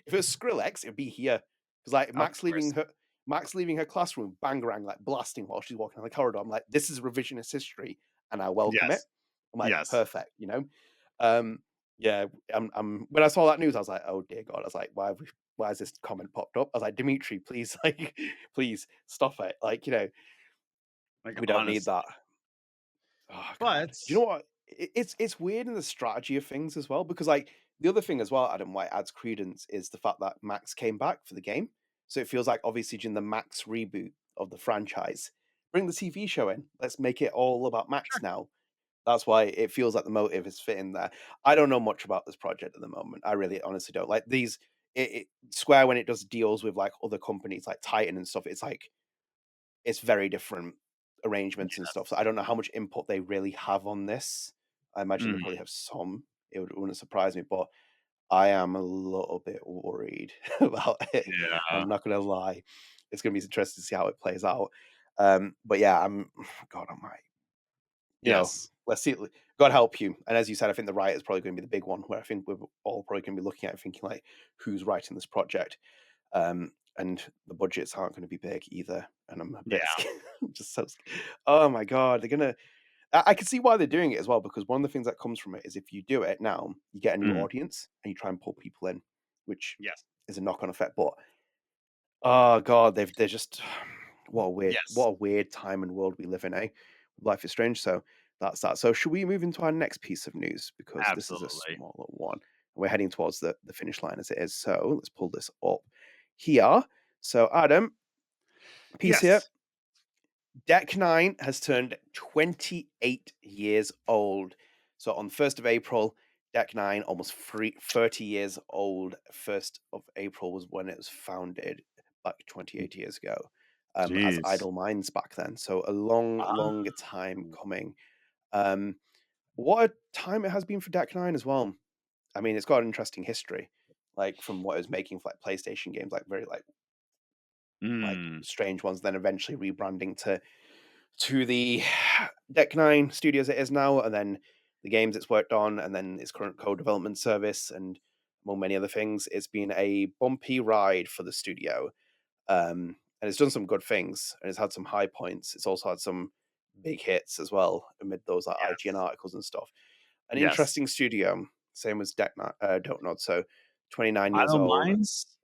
Speaker 2: if it was Skrillex, it'd be here. Because like
Speaker 3: Of course.
Speaker 2: Max leaving her classroom, bangarang, like blasting while she's walking on the corridor. I'm like, this is revisionist history, and I welcome it.
Speaker 3: Yes.
Speaker 2: I'm like,
Speaker 3: Yes.
Speaker 2: perfect. Um, yeah, I'm when I saw that news, I was like, oh dear God. I was like, why has this comment popped up? I was like, Dimitri, please, like, please stop it. Like,
Speaker 3: Like
Speaker 2: we don't need
Speaker 3: honestly.
Speaker 2: that. Oh God.
Speaker 3: But
Speaker 2: Do you know what? it's weird in the strategy of things as well, because like the other thing as well, Adam, why it adds credence is the fact that Max came back for the game. So it feels like obviously during the Max reboot of the franchise, bring the TV show in. Let's make it all about Max
Speaker 3: Sure.
Speaker 2: now. That's why it feels like the motive is fitting there. I don't know much about this project at the moment. I really honestly don't. Like these Square, when it does deals with like other companies like Titan and stuff, it's like it's very different arrangements and stuff. So I
Speaker 3: Yes.
Speaker 2: don't know how much input they really have on this. I imagine they
Speaker 3: Mm,
Speaker 2: probably have some. Wouldn't surprise me, but I am a little bit worried about it.
Speaker 3: yeah.
Speaker 2: I'm not gonna lie. It's gonna be interesting to see how it plays out. But yeah, I'm God Almighty.
Speaker 3: Yes.
Speaker 2: Let's see. God help you. And as you said, I think the writer is probably going to be the big one, where I think we're all probably going to be looking at it thinking like, who's writing this project? And the budgets aren't going to be big either. And I'm a bit
Speaker 3: Yeah.
Speaker 2: scared. I'm just so scared. Oh my God. They're going to, I can see why they're doing it as well, because one of the things that comes from it is if you do it now, you get a new
Speaker 3: Mm,
Speaker 2: audience and you try and pull people in, which
Speaker 3: yes.
Speaker 2: is a knock on effect. But oh God, they're just what
Speaker 3: Yes.
Speaker 2: a weird time and world we live in, eh? Life is strange. So that's that. So should we move into our next piece of news? Because this is a
Speaker 3: Absolutely.
Speaker 2: smaller one. We're heading towards the finish line as it is. So let's pull this up here. So Adam, piece here.
Speaker 3: Yes.
Speaker 2: Deck 9 has turned 28 years old. So on the 1st of April, Deck 9, almost 30 years old. 1st of April was when it was founded, back 28 years ago, as
Speaker 3: Jeez.
Speaker 2: Idle Minds back then. So a long,
Speaker 3: Ah.
Speaker 2: long time coming. Um, what a time it has been for Deck 9 as well. I mean, it's got an interesting history, like from what it was making for like PlayStation games, like very like
Speaker 3: Mm,
Speaker 2: strange ones, then eventually rebranding to the Deck Nine Studios it is now, and then the games it's worked on, and then its current co-development service, and among many other things. It's been a bumpy ride for the studio, and it's done some good things, and it's had some high points. It's also had some big hits as well amid those like IGN
Speaker 3: yes.
Speaker 2: articles and stuff. An
Speaker 3: Yes.
Speaker 2: interesting studio, same as Dontnod. So 29 years
Speaker 3: Idle
Speaker 2: old.
Speaker 3: Minds.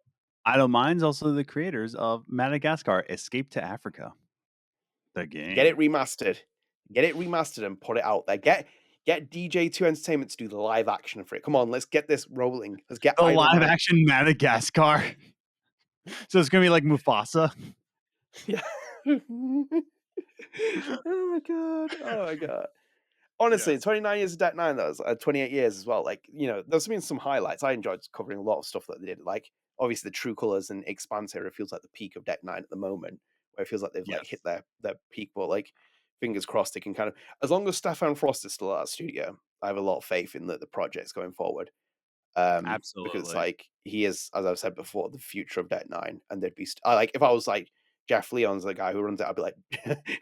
Speaker 3: Idle Minds also the creators of Madagascar Escape to Africa, the
Speaker 2: Get it
Speaker 3: game.
Speaker 2: remastered. Get it remastered and put it out there. Get DJ2 Entertainment to do the live action for it. Come on, let's get this rolling. Let's get
Speaker 3: The
Speaker 2: Idle
Speaker 3: live
Speaker 2: Mind.
Speaker 3: action Madagascar. So it's gonna be like Mufasa.
Speaker 2: Yeah. Oh my god. Oh my god. Honestly,
Speaker 3: Yes.
Speaker 2: 29 years of Deck 9, that was 28 years as well. Like, there's been some highlights. I enjoyed covering a lot of stuff that they did. Like, obviously, the True Colors and Expanse era feels like the peak of Deck 9 at the moment, where it feels like they've like hit
Speaker 3: Yes.
Speaker 2: their peak. But like, fingers crossed, they can kind of, as long as Stefan Frost is still at that studio, I have a lot of faith in the projects going forward. Because it's
Speaker 3: Absolutely.
Speaker 2: like he is, as I've said before, the future of Deck Nine, and they'd be like if I was like Jeff Leon's the guy who runs it, I'd be like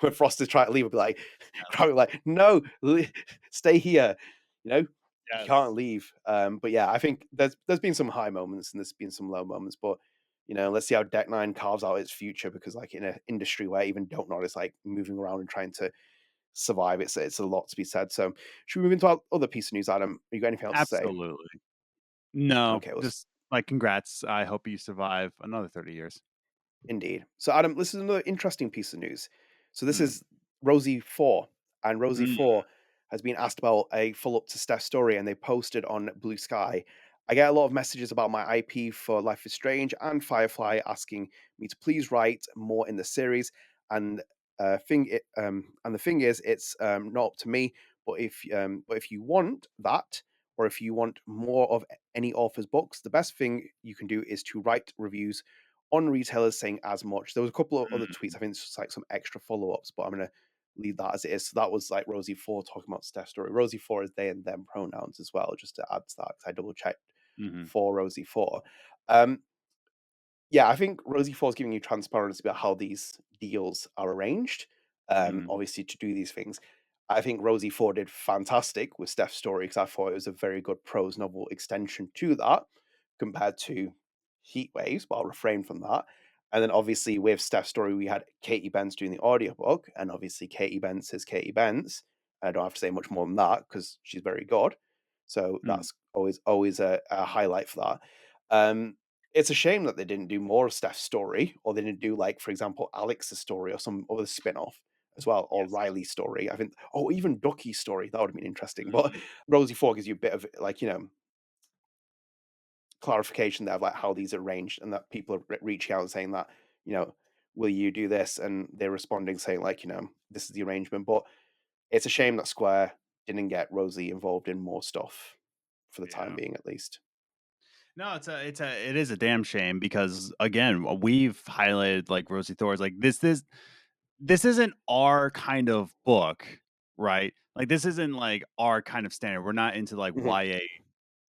Speaker 2: when Frost is trying to leave, I'd be like,
Speaker 3: Yes.
Speaker 2: probably like no, stay here, you can't
Speaker 3: Yes.
Speaker 2: leave. But yeah, I think there's been some high moments and there's been some low moments, but let's see how Deck Nine carves out its future because like in an industry where even Don't Nod is like moving around and trying to survive, it's a lot to be said. So should we move into our other piece of news, Adam? You got anything else to say?
Speaker 3: Absolutely. No,
Speaker 2: Okay,
Speaker 3: just like congrats. I hope you survive another 30 years.
Speaker 2: indeed. So, Adam, this is another interesting piece of news. So, this
Speaker 3: Mm,
Speaker 2: is Rosiee Thor, and Rosiee
Speaker 3: mm,
Speaker 2: Thor has been asked about a follow up to Steph's story, and they posted on Blue Sky. I get a lot of messages about my IP for Life is Strange and Firefly asking me to please write more in the series. And and the thing is, it's not up to me. But if you want that, or if you want more of any author's books, the best thing you can do is to write reviews on retailers saying as much. There was a couple of other tweets.
Speaker 3: mm.
Speaker 2: I think it's just like some extra follow ups, but I'm gonna leave that as it is. So that was like Rosiee Thor talking about Steph's story. Rosiee Thor is they and them pronouns as well, just to add to that because I double checked
Speaker 3: Mhm,
Speaker 2: for Rosiee Thor. Um, yeah, I think Rosiee Thor is giving you transparency about how these deals are arranged.
Speaker 3: mhm.
Speaker 2: Obviously, to do these things. I think Rosiee Thor did fantastic with Steph's story because I thought it was a very good prose novel extension to that compared to Heat Waves, but I'll refrain from that. And then obviously with Steph's story, we had Katie Bence doing the audiobook, and obviously Katie Bence is Katie Bence. I don't have to say much more than that because she's very good. So
Speaker 3: Mm,
Speaker 2: that's always a highlight for that. It's a shame that they didn't do more of Steph's story, or they didn't do like, for example, Alex's story or some other spin-off as well, or
Speaker 3: Yes.
Speaker 2: Riley's story. I think, oh, even Ducky's story, that would have been interesting. But Rosiee Thor gives you a bit of like, clarification there of like how these are arranged, and that people are reaching out and saying that, you know, will you do this? And they're responding saying like, this is the arrangement. But it's a shame that Square didn't get Rosiee involved in more stuff for the time
Speaker 3: Yeah.
Speaker 2: being, at least.
Speaker 3: No, it is a damn shame because again, we've highlighted like Rosiee Thor's like this isn't our kind of book, right? Like this isn't like our kind of standard. We're not into like
Speaker 2: Mhm.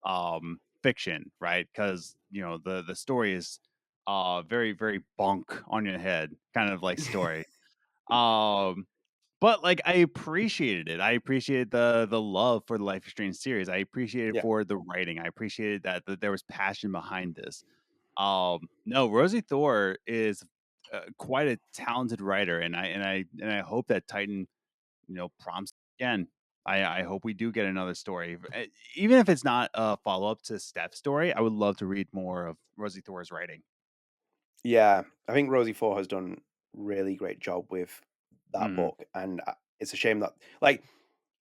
Speaker 3: YA fiction, right? Because the story is very, very bonk on your head kind of like story. Um but like I appreciated it. I appreciated the love for the Life is Strange series. I appreciated
Speaker 2: Yeah.
Speaker 3: for the writing. I appreciated that there was passion behind this. No, Rosiee Thor is quite a talented writer, and I hope that Titan, prompts again. I hope we do get another story, even if it's not a follow up to Steph's story. I would love to read more of Rosiee Thor's writing.
Speaker 2: Yeah, I think Rosie Four has done really great job with that
Speaker 3: Hmm.
Speaker 2: book, and it's a shame that like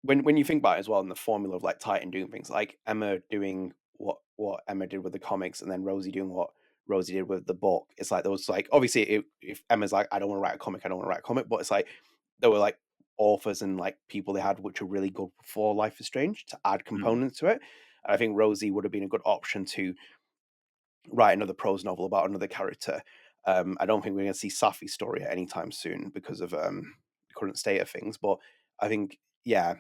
Speaker 2: when you think about it as well, in the formula of like Titan doing things like Emma doing what Emma did with the comics, and then Rosie doing what Rosie did with the book. It's like there was like obviously if Emma's like I don't want to write a comic, I don't want to write a comic, but it's like there were like authors and like people they had which are really good for Life is Strange to add
Speaker 3: Hmm.
Speaker 2: components to it. And I think Rosie would have been a good option to write another prose novel about another character. I don't think we're going to see Safi's story anytime soon because of the current state of things. But I think, yeah,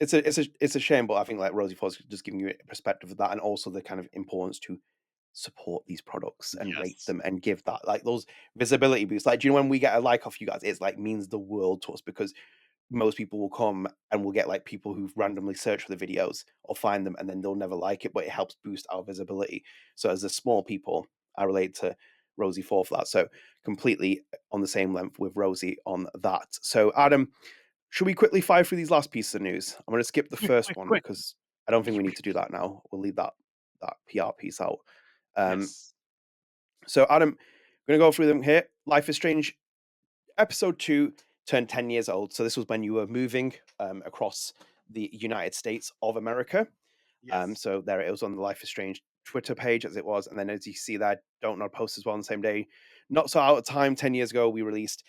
Speaker 2: it's a shame. But I think like Rosie Foss just giving you a perspective of that, and also the kind of importance to support these products and rate
Speaker 3: Yes.
Speaker 2: them and give that like those visibility boosts. Like, do you know when we get a like off you guys, it's like means the world to us because most people will come and we'll get like people who've randomly searched for the videos or find them and then they'll never like it, but it helps boost our visibility. So as a small people, I relate to Rosie Four for that. So completely on the same length with Rosie on that. So Adam, should we quickly fire through these last pieces of news? I'm going to skip the
Speaker 3: Quick,
Speaker 2: first
Speaker 3: quick,
Speaker 2: one
Speaker 3: quick.
Speaker 2: because I don't think we need to do that now. We'll leave that PR piece out. Um,
Speaker 3: Yes.
Speaker 2: so Adam, I'm going to go through them here. Life is Strange episode 2 turned 10 years old. So this was when you were moving across the United States of America.
Speaker 3: Yes.
Speaker 2: So there it was on the Life is Strange Twitter page as it was. And then as you see there, Don't Nod post as well on the same day. Not so out of time, 10 years ago, we released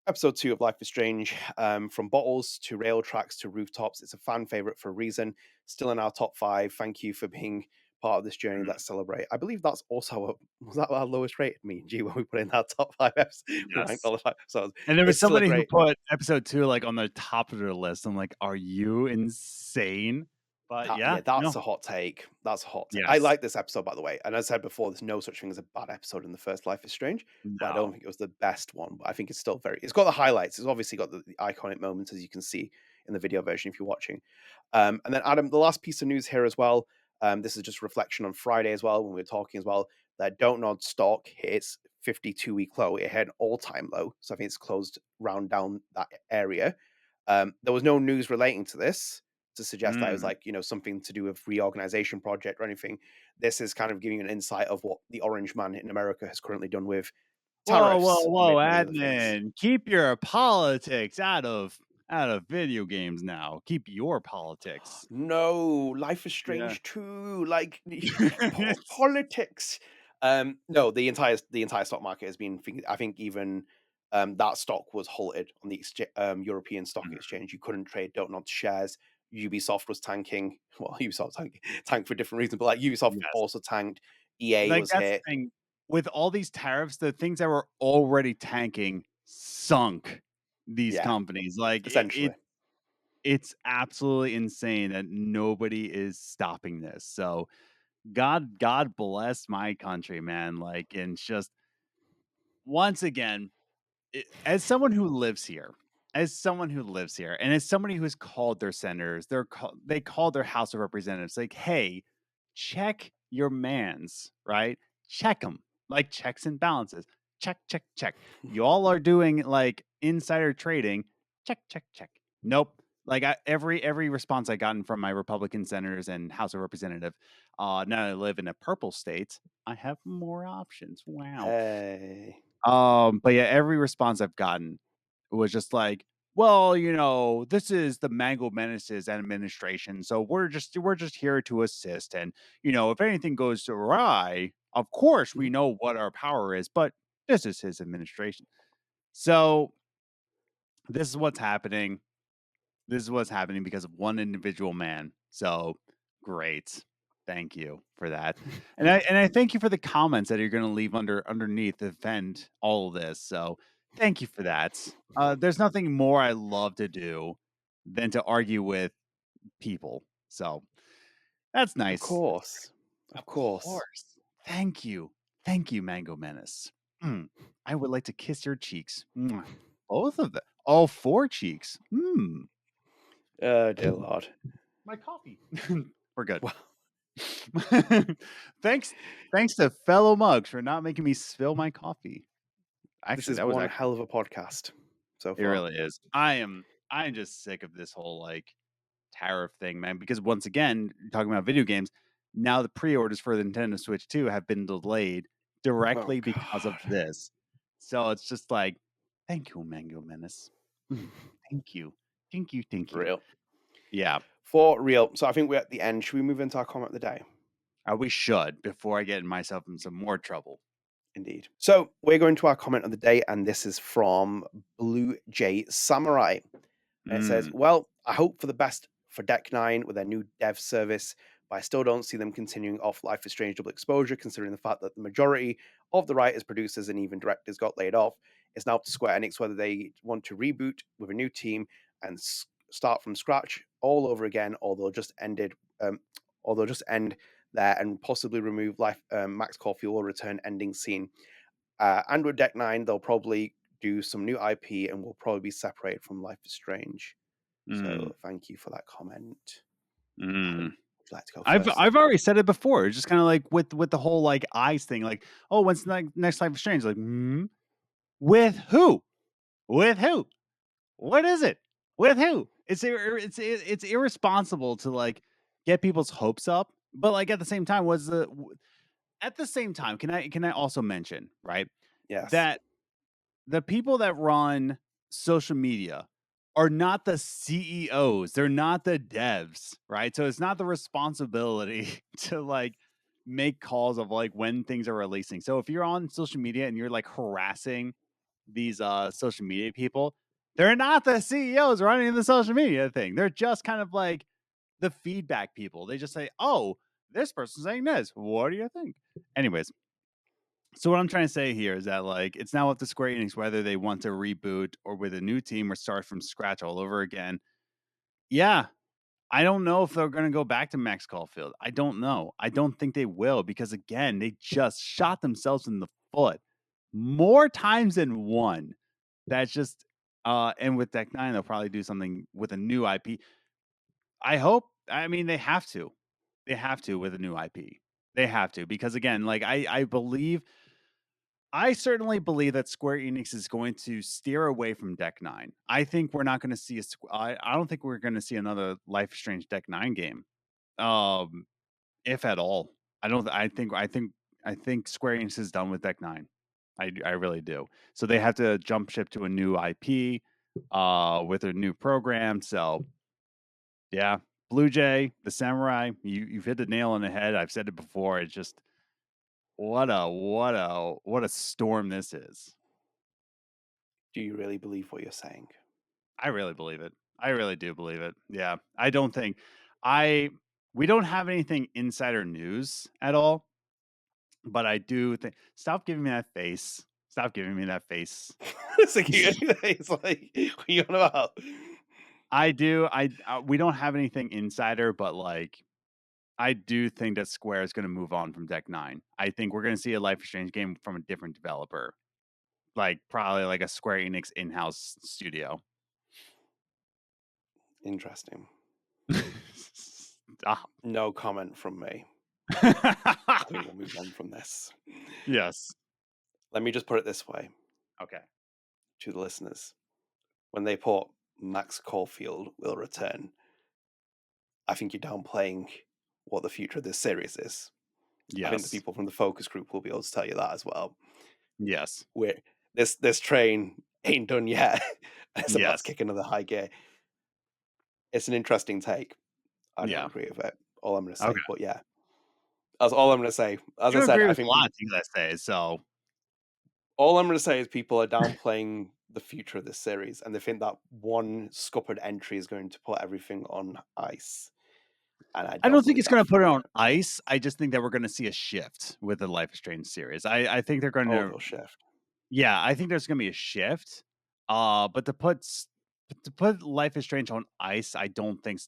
Speaker 2: episode 2 of Life is Strange. From bottles to rail tracks to rooftops. It's a fan favorite for a reason. Still in our top 5. Thank you for being part of this journey.
Speaker 3: Mm.
Speaker 2: Let's celebrate. I believe that's also was that our lowest rated, me and G, when we put in our top 5 episodes. We ranked
Speaker 3: Yes.
Speaker 2: all the 5 episodes.
Speaker 3: And there was
Speaker 2: It's still a
Speaker 3: somebody who
Speaker 2: great.
Speaker 3: put episode 2 like on the top of their list. I'm like, are you insane? But
Speaker 2: That,
Speaker 3: yeah,
Speaker 2: yeah, that's
Speaker 3: no.
Speaker 2: a hot take. That's a hot take. I
Speaker 3: Yes.
Speaker 2: like this episode, by the way. And as I said before, there's no such thing as a bad episode in the first Life is Strange, but I don't
Speaker 3: No.
Speaker 2: think it was the best one. But I think it's still very. It's got the highlights. It's obviously got the iconic moments, as you can see in the video version if you're watching. And then Adam, the last piece of news here as well. This is just reflection on Friday as well when we were talking as well. That Don't Nod stock hits 52-week low. It had an all-time low, so I think it's closed round down that area. There was no news relating to this to suggest that it was
Speaker 3: Mm.
Speaker 2: like something to do with reorganization project or anything. This is kind of giving you an insight of what the Orange Man in America has currently done with
Speaker 3: Whoa, whoa,
Speaker 2: tariffs
Speaker 3: whoa,
Speaker 2: amid many other things.
Speaker 3: Adnan. Keep your politics out of video games now. Keep your politics.
Speaker 2: No, Life is
Speaker 3: Yeah.
Speaker 2: Strange too. Like
Speaker 3: It's-
Speaker 2: politics. No, the entire stock market has been. I think even that stock was halted on the European Stock
Speaker 3: Mhm.
Speaker 2: Exchange. You couldn't trade Don't Nod shares. Ubisoft was tanking. Well, Ubisoft tanked for different reasons, but like Ubisoft
Speaker 3: Yes.
Speaker 2: also tanked. EA
Speaker 3: Like
Speaker 2: was
Speaker 3: that's
Speaker 2: hit.
Speaker 3: the thing. With all these tariffs, the things that were already tanking sunk these
Speaker 2: Yeah,
Speaker 3: companies. Like
Speaker 2: essentially.
Speaker 3: it's absolutely insane that nobody is stopping this. So God bless my country, man. Like, and just once again, as someone who lives here, and as somebody who has called their senators, they called their House of Representatives, like, hey, check your mans, right? Check them, like checks and balances. Check, check, check. Y'all are doing like insider trading. Check, check, check. Nope. Like every response I gotten from my Republican senators and House of Representative, now that I live in a purple state, I have more options. Wow.
Speaker 2: Hey.
Speaker 3: But yeah, every response I've gotten was just like, well, this is the Mango Menace's administration, so we're just here to assist, and if anything goes awry, of course we
Speaker 2: Mhm.
Speaker 3: know what our power is, but this is his administration. So this is what's happening. This is what's happening because of one individual man. So great. Thank you for that. And I thank you for the comments that you're going to leave underneath to defend all of this. So thank you for that. There's nothing more I love to do than to argue with people. So that's
Speaker 2: Of
Speaker 3: nice.
Speaker 2: course.
Speaker 3: Of
Speaker 2: Of course.
Speaker 3: course. Thank you. Thank you, Mango Menace. I would like to kiss your cheeks. Mwah. Both of them. All four cheeks.
Speaker 2: Dear Lord.
Speaker 3: My coffee. We're good.
Speaker 2: Well,
Speaker 3: thanks to fellow mugs for not making me spill my coffee.
Speaker 2: this
Speaker 3: Actually,
Speaker 2: is
Speaker 3: that was
Speaker 2: one
Speaker 3: actually
Speaker 2: hell of a podcast so
Speaker 3: it
Speaker 2: far.
Speaker 3: really is. I'm just sick of this whole tariff thing, man, because once again, talking about video games, now the pre-orders for the Nintendo Switch 2 have been delayed
Speaker 2: Oh
Speaker 3: directly because of
Speaker 2: God.
Speaker 3: this. So it's just like, thank you, Mango Menace. Thank you. Thank you. Thank
Speaker 2: For
Speaker 3: you.
Speaker 2: real.
Speaker 3: Yeah.
Speaker 2: For real. So I think we're at the end. Should we move into our comment of the day?
Speaker 3: We should before I get myself in some more trouble.
Speaker 2: Indeed. So we're going to our comment of the day, and this is from Blue Jay Samurai. And it says,
Speaker 3: Mm,
Speaker 2: well, I hope for the best for Deck 9 with their new dev service, but I still don't see them continuing off Life is Strange Double Exposure, considering the fact that the majority of the writers, producers, and even directors got laid off. It's now up to Square Enix whether they want to reboot with a new team and start from scratch all over again, or they'll just end there and possibly remove Max Caulfield will return ending scene. And with Deck 9, they'll probably do some new IP and will probably be separated from Life is Strange.
Speaker 3: mm,
Speaker 2: So thank you for that comment.
Speaker 3: mm.
Speaker 2: Adam, would you like to go
Speaker 3: I've
Speaker 2: first?
Speaker 3: I've already said it before. It's just kind of like with the whole eyes thing. Like, oh, when's the next Life is Strange? Like, with who? With who? What is it? With who? It's irresponsible to get people's hopes up. But at the same time, at the same time, can I also mention, right,
Speaker 2: Yes.
Speaker 3: that the people that run social media are not the CEOs. They're not the devs, right? So it's not the responsibility to make calls of when things are releasing. So if you're on social media and you're harassing these social media people, they're not the CEOs running the social media thing. They're just kind of the feedback people. They just say, "Oh, this person's saying this. What do you think?" Anyways, so what I'm trying to say here is that it's now up to Square Enix whether they want to reboot or with a new team or start from scratch all over again. Yeah, I don't know if they're going to go back to Max Caulfield. I don't know. I don't think they will because again, they just shot themselves in the foot more times than one. That's just and with Deck 9 they'll probably do something with a new IP. I hope. I mean, they have to. They have to with a new IP. They have to because again, I certainly believe that Square Enix is going to steer away from Deck 9. I think we're not going to see I don't think we're going to see another Life is Strange Deck 9 game. If at all. I don't I think Square Enix is done with Deck 9. I really do. So they have to jump ship to a new IP with a new program. So yeah, Blue Jay, the Samurai, you've hit the nail on the head. I've said it before. It's just what a storm this is.
Speaker 2: Do you really believe what you're saying?
Speaker 3: I really believe it. I really do believe it. Yeah. I don't think I we don't have anything insider news at all, but I do think stop giving me that face. Stop giving me that face.
Speaker 2: It's like, it's like, what are you on about?
Speaker 3: I do. We don't have anything insider, but I do think that Square is going to move on from Deck 9. I think we're going to see a Life is Strange game from a different developer. Probably a Square Enix in-house studio.
Speaker 2: Interesting.
Speaker 3: Stop.
Speaker 2: No comment from me. I think we'll move on from this.
Speaker 3: Yes.
Speaker 2: Let me just put it this way
Speaker 3: Okay.
Speaker 2: to the listeners. When they put Max Caulfield will return, I think you're downplaying what the future of this series is. I think the
Speaker 3: Yes.
Speaker 2: people from the focus group will be able to tell you that as well.
Speaker 3: Yes.
Speaker 2: This train ain't done yet. It's about to
Speaker 3: Yes.
Speaker 2: kick another high gear. It's an interesting take. I don't
Speaker 3: Yeah.
Speaker 2: agree with it. All I'm going to
Speaker 3: Okay.
Speaker 2: say, but yeah, that's all I'm going to say. As I
Speaker 3: You
Speaker 2: said,
Speaker 3: agree
Speaker 2: I
Speaker 3: with
Speaker 2: think
Speaker 3: a lot of things I say, so
Speaker 2: all I'm going to say is people are downplaying the future of this series, and they think that one scuppered entry is going to put everything on ice. And I
Speaker 3: I
Speaker 2: don't
Speaker 3: don't think
Speaker 2: believe
Speaker 3: it's
Speaker 2: that
Speaker 3: going to
Speaker 2: for
Speaker 3: put
Speaker 2: a
Speaker 3: it on
Speaker 2: minute.
Speaker 3: ice. I just think that we're going to see a shift with the Life is Strange series. I think they're going
Speaker 2: Oh,
Speaker 3: to,
Speaker 2: they'll shift.
Speaker 3: yeah, I think there's going to be a shift. But to put Life is Strange on ice, I don't think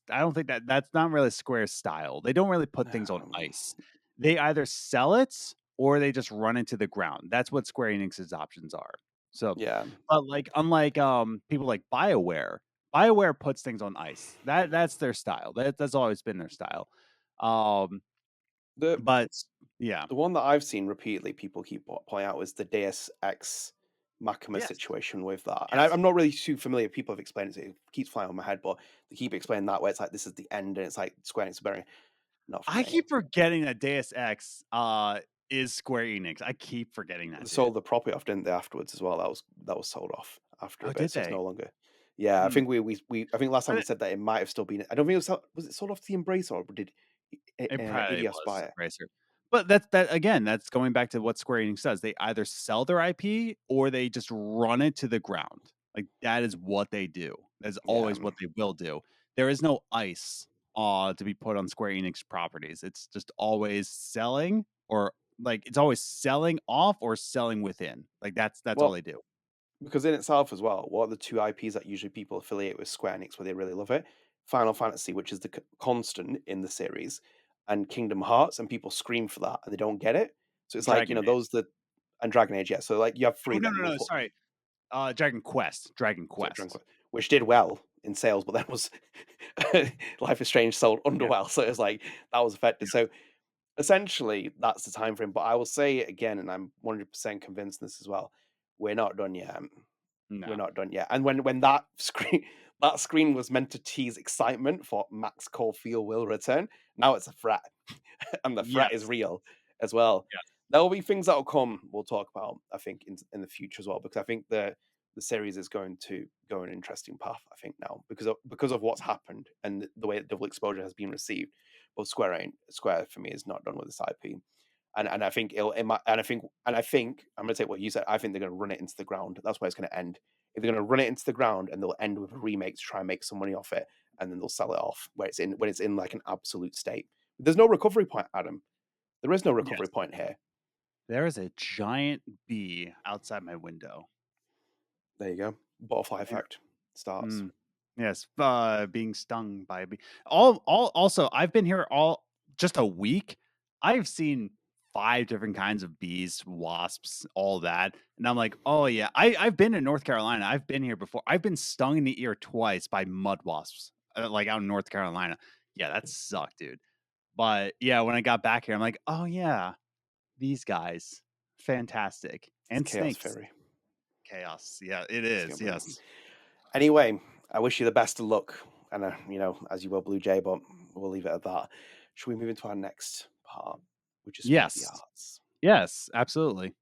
Speaker 3: that that's not really Square's style. They don't really put things on ice. They either sell it or they just run into the ground. That's what Square Enix's options are. So,
Speaker 2: Yeah.
Speaker 3: but like unlike people like BioWare puts things on ice. That's their style. That's always been their style. Um,
Speaker 2: The
Speaker 3: but yeah,
Speaker 2: the one that I've seen repeatedly, people keep pointing out, is the Deus Ex Machina
Speaker 3: yes,
Speaker 2: situation with that. And
Speaker 3: yes.
Speaker 2: I'm not really too familiar. People have explained it. It keeps flying on my head, but they keep explaining that where it's like this is the end, and it's like Square Enix better. Not for
Speaker 3: I
Speaker 2: me.
Speaker 3: keep forgetting that Deus Ex is Square Enix. I keep forgetting that,
Speaker 2: They
Speaker 3: dude.
Speaker 2: sold the property off, didn't they? Afterwards as well. That was sold off after a
Speaker 3: Oh,
Speaker 2: bit,
Speaker 3: did
Speaker 2: so it's
Speaker 3: they?
Speaker 2: no longer. Yeah, I
Speaker 3: Hmm.
Speaker 2: think we I think last time we
Speaker 3: But
Speaker 2: said that it might have still been. I don't think it was it sold off to the Embrace or did
Speaker 3: it probably
Speaker 2: Idios
Speaker 3: was
Speaker 2: buy it?
Speaker 3: Racer. But that again, that's going back to what Square Enix does. They either sell their IP or they just run it to the ground. Like that is what they do. That's
Speaker 2: Yeah,
Speaker 3: always what they will do. There is no ice to be put on Square Enix properties. It's just always selling or like it's always selling off or selling within. Like that's all
Speaker 2: well,
Speaker 3: they do.
Speaker 2: because in itself as well, what are the two IPs that usually people affiliate with Square Enix where they really love it? Final Fantasy, which is the constant in the series, and Kingdom Hearts, and people scream for that and they don't get it. So it's like
Speaker 3: Dragon
Speaker 2: those
Speaker 3: Age.
Speaker 2: that and Dragon Age, yeah. So like you have
Speaker 3: Oh
Speaker 2: three
Speaker 3: no
Speaker 2: then.
Speaker 3: no
Speaker 2: We'll
Speaker 3: no,
Speaker 2: put
Speaker 3: sorry. Dragon Quest. Dragon
Speaker 2: so Dragon
Speaker 3: Quest.
Speaker 2: Quest, which did well in sales, but then was Life is Strange sold
Speaker 3: Yeah.
Speaker 2: underwell. So it's like that was affected.
Speaker 3: Yes.
Speaker 2: So essentially, that's the time frame. But I will say it again, and I'm 100% convinced in this as well. We're not done yet. We're
Speaker 3: No.
Speaker 2: not done yet. And when that screen was meant to tease excitement for Max Caulfield will return, now it's a threat, and the threat is
Speaker 3: Yes.
Speaker 2: real as well.
Speaker 3: Yes.
Speaker 2: There will be things that will come. We'll talk about, I think, in the future as well, because I think the series is going to go an interesting path. I think now because of what's happened and the way that Double Exposure has been received. But Square for me is not done with this IP. And I think and I think I'm gonna take what you said. I think they're gonna run it into the ground. That's where it's gonna end. If they're gonna run it into the ground and they'll end with a remake to try and make some money off it, and then they'll sell it off where it's in when it's in like an absolute state. There's no recovery point, Adam. There is no recovery
Speaker 3: Yes.
Speaker 2: point here.
Speaker 3: There is a giant bee outside my window.
Speaker 2: There you go. Butterfly
Speaker 3: Yeah.
Speaker 2: effect starts.
Speaker 3: Yes, being stung by a bee. Also, I've been here all just a week. I've seen 5 different kinds of bees, wasps, all that, and I'm like, "Oh, yeah." I've been in North Carolina. I've been here before. I've been stung in the ear twice by mud wasps, like, out in North Carolina. Yeah, that sucked, dude. But, yeah, when I got back here, I'm like, "Oh, yeah, these guys, fantastic."
Speaker 2: It's
Speaker 3: And
Speaker 2: chaos
Speaker 3: snakes.
Speaker 2: fairy.
Speaker 3: Chaos. Yeah, it
Speaker 2: It's
Speaker 3: is,
Speaker 2: gonna be.
Speaker 3: yes.
Speaker 2: Anyway, I wish you the best of luck, and as you will, Blue Jay. But we'll leave it at that. Should we move into our next part, which is Speak the
Speaker 3: Yes.
Speaker 2: Arts?
Speaker 3: Yes, absolutely.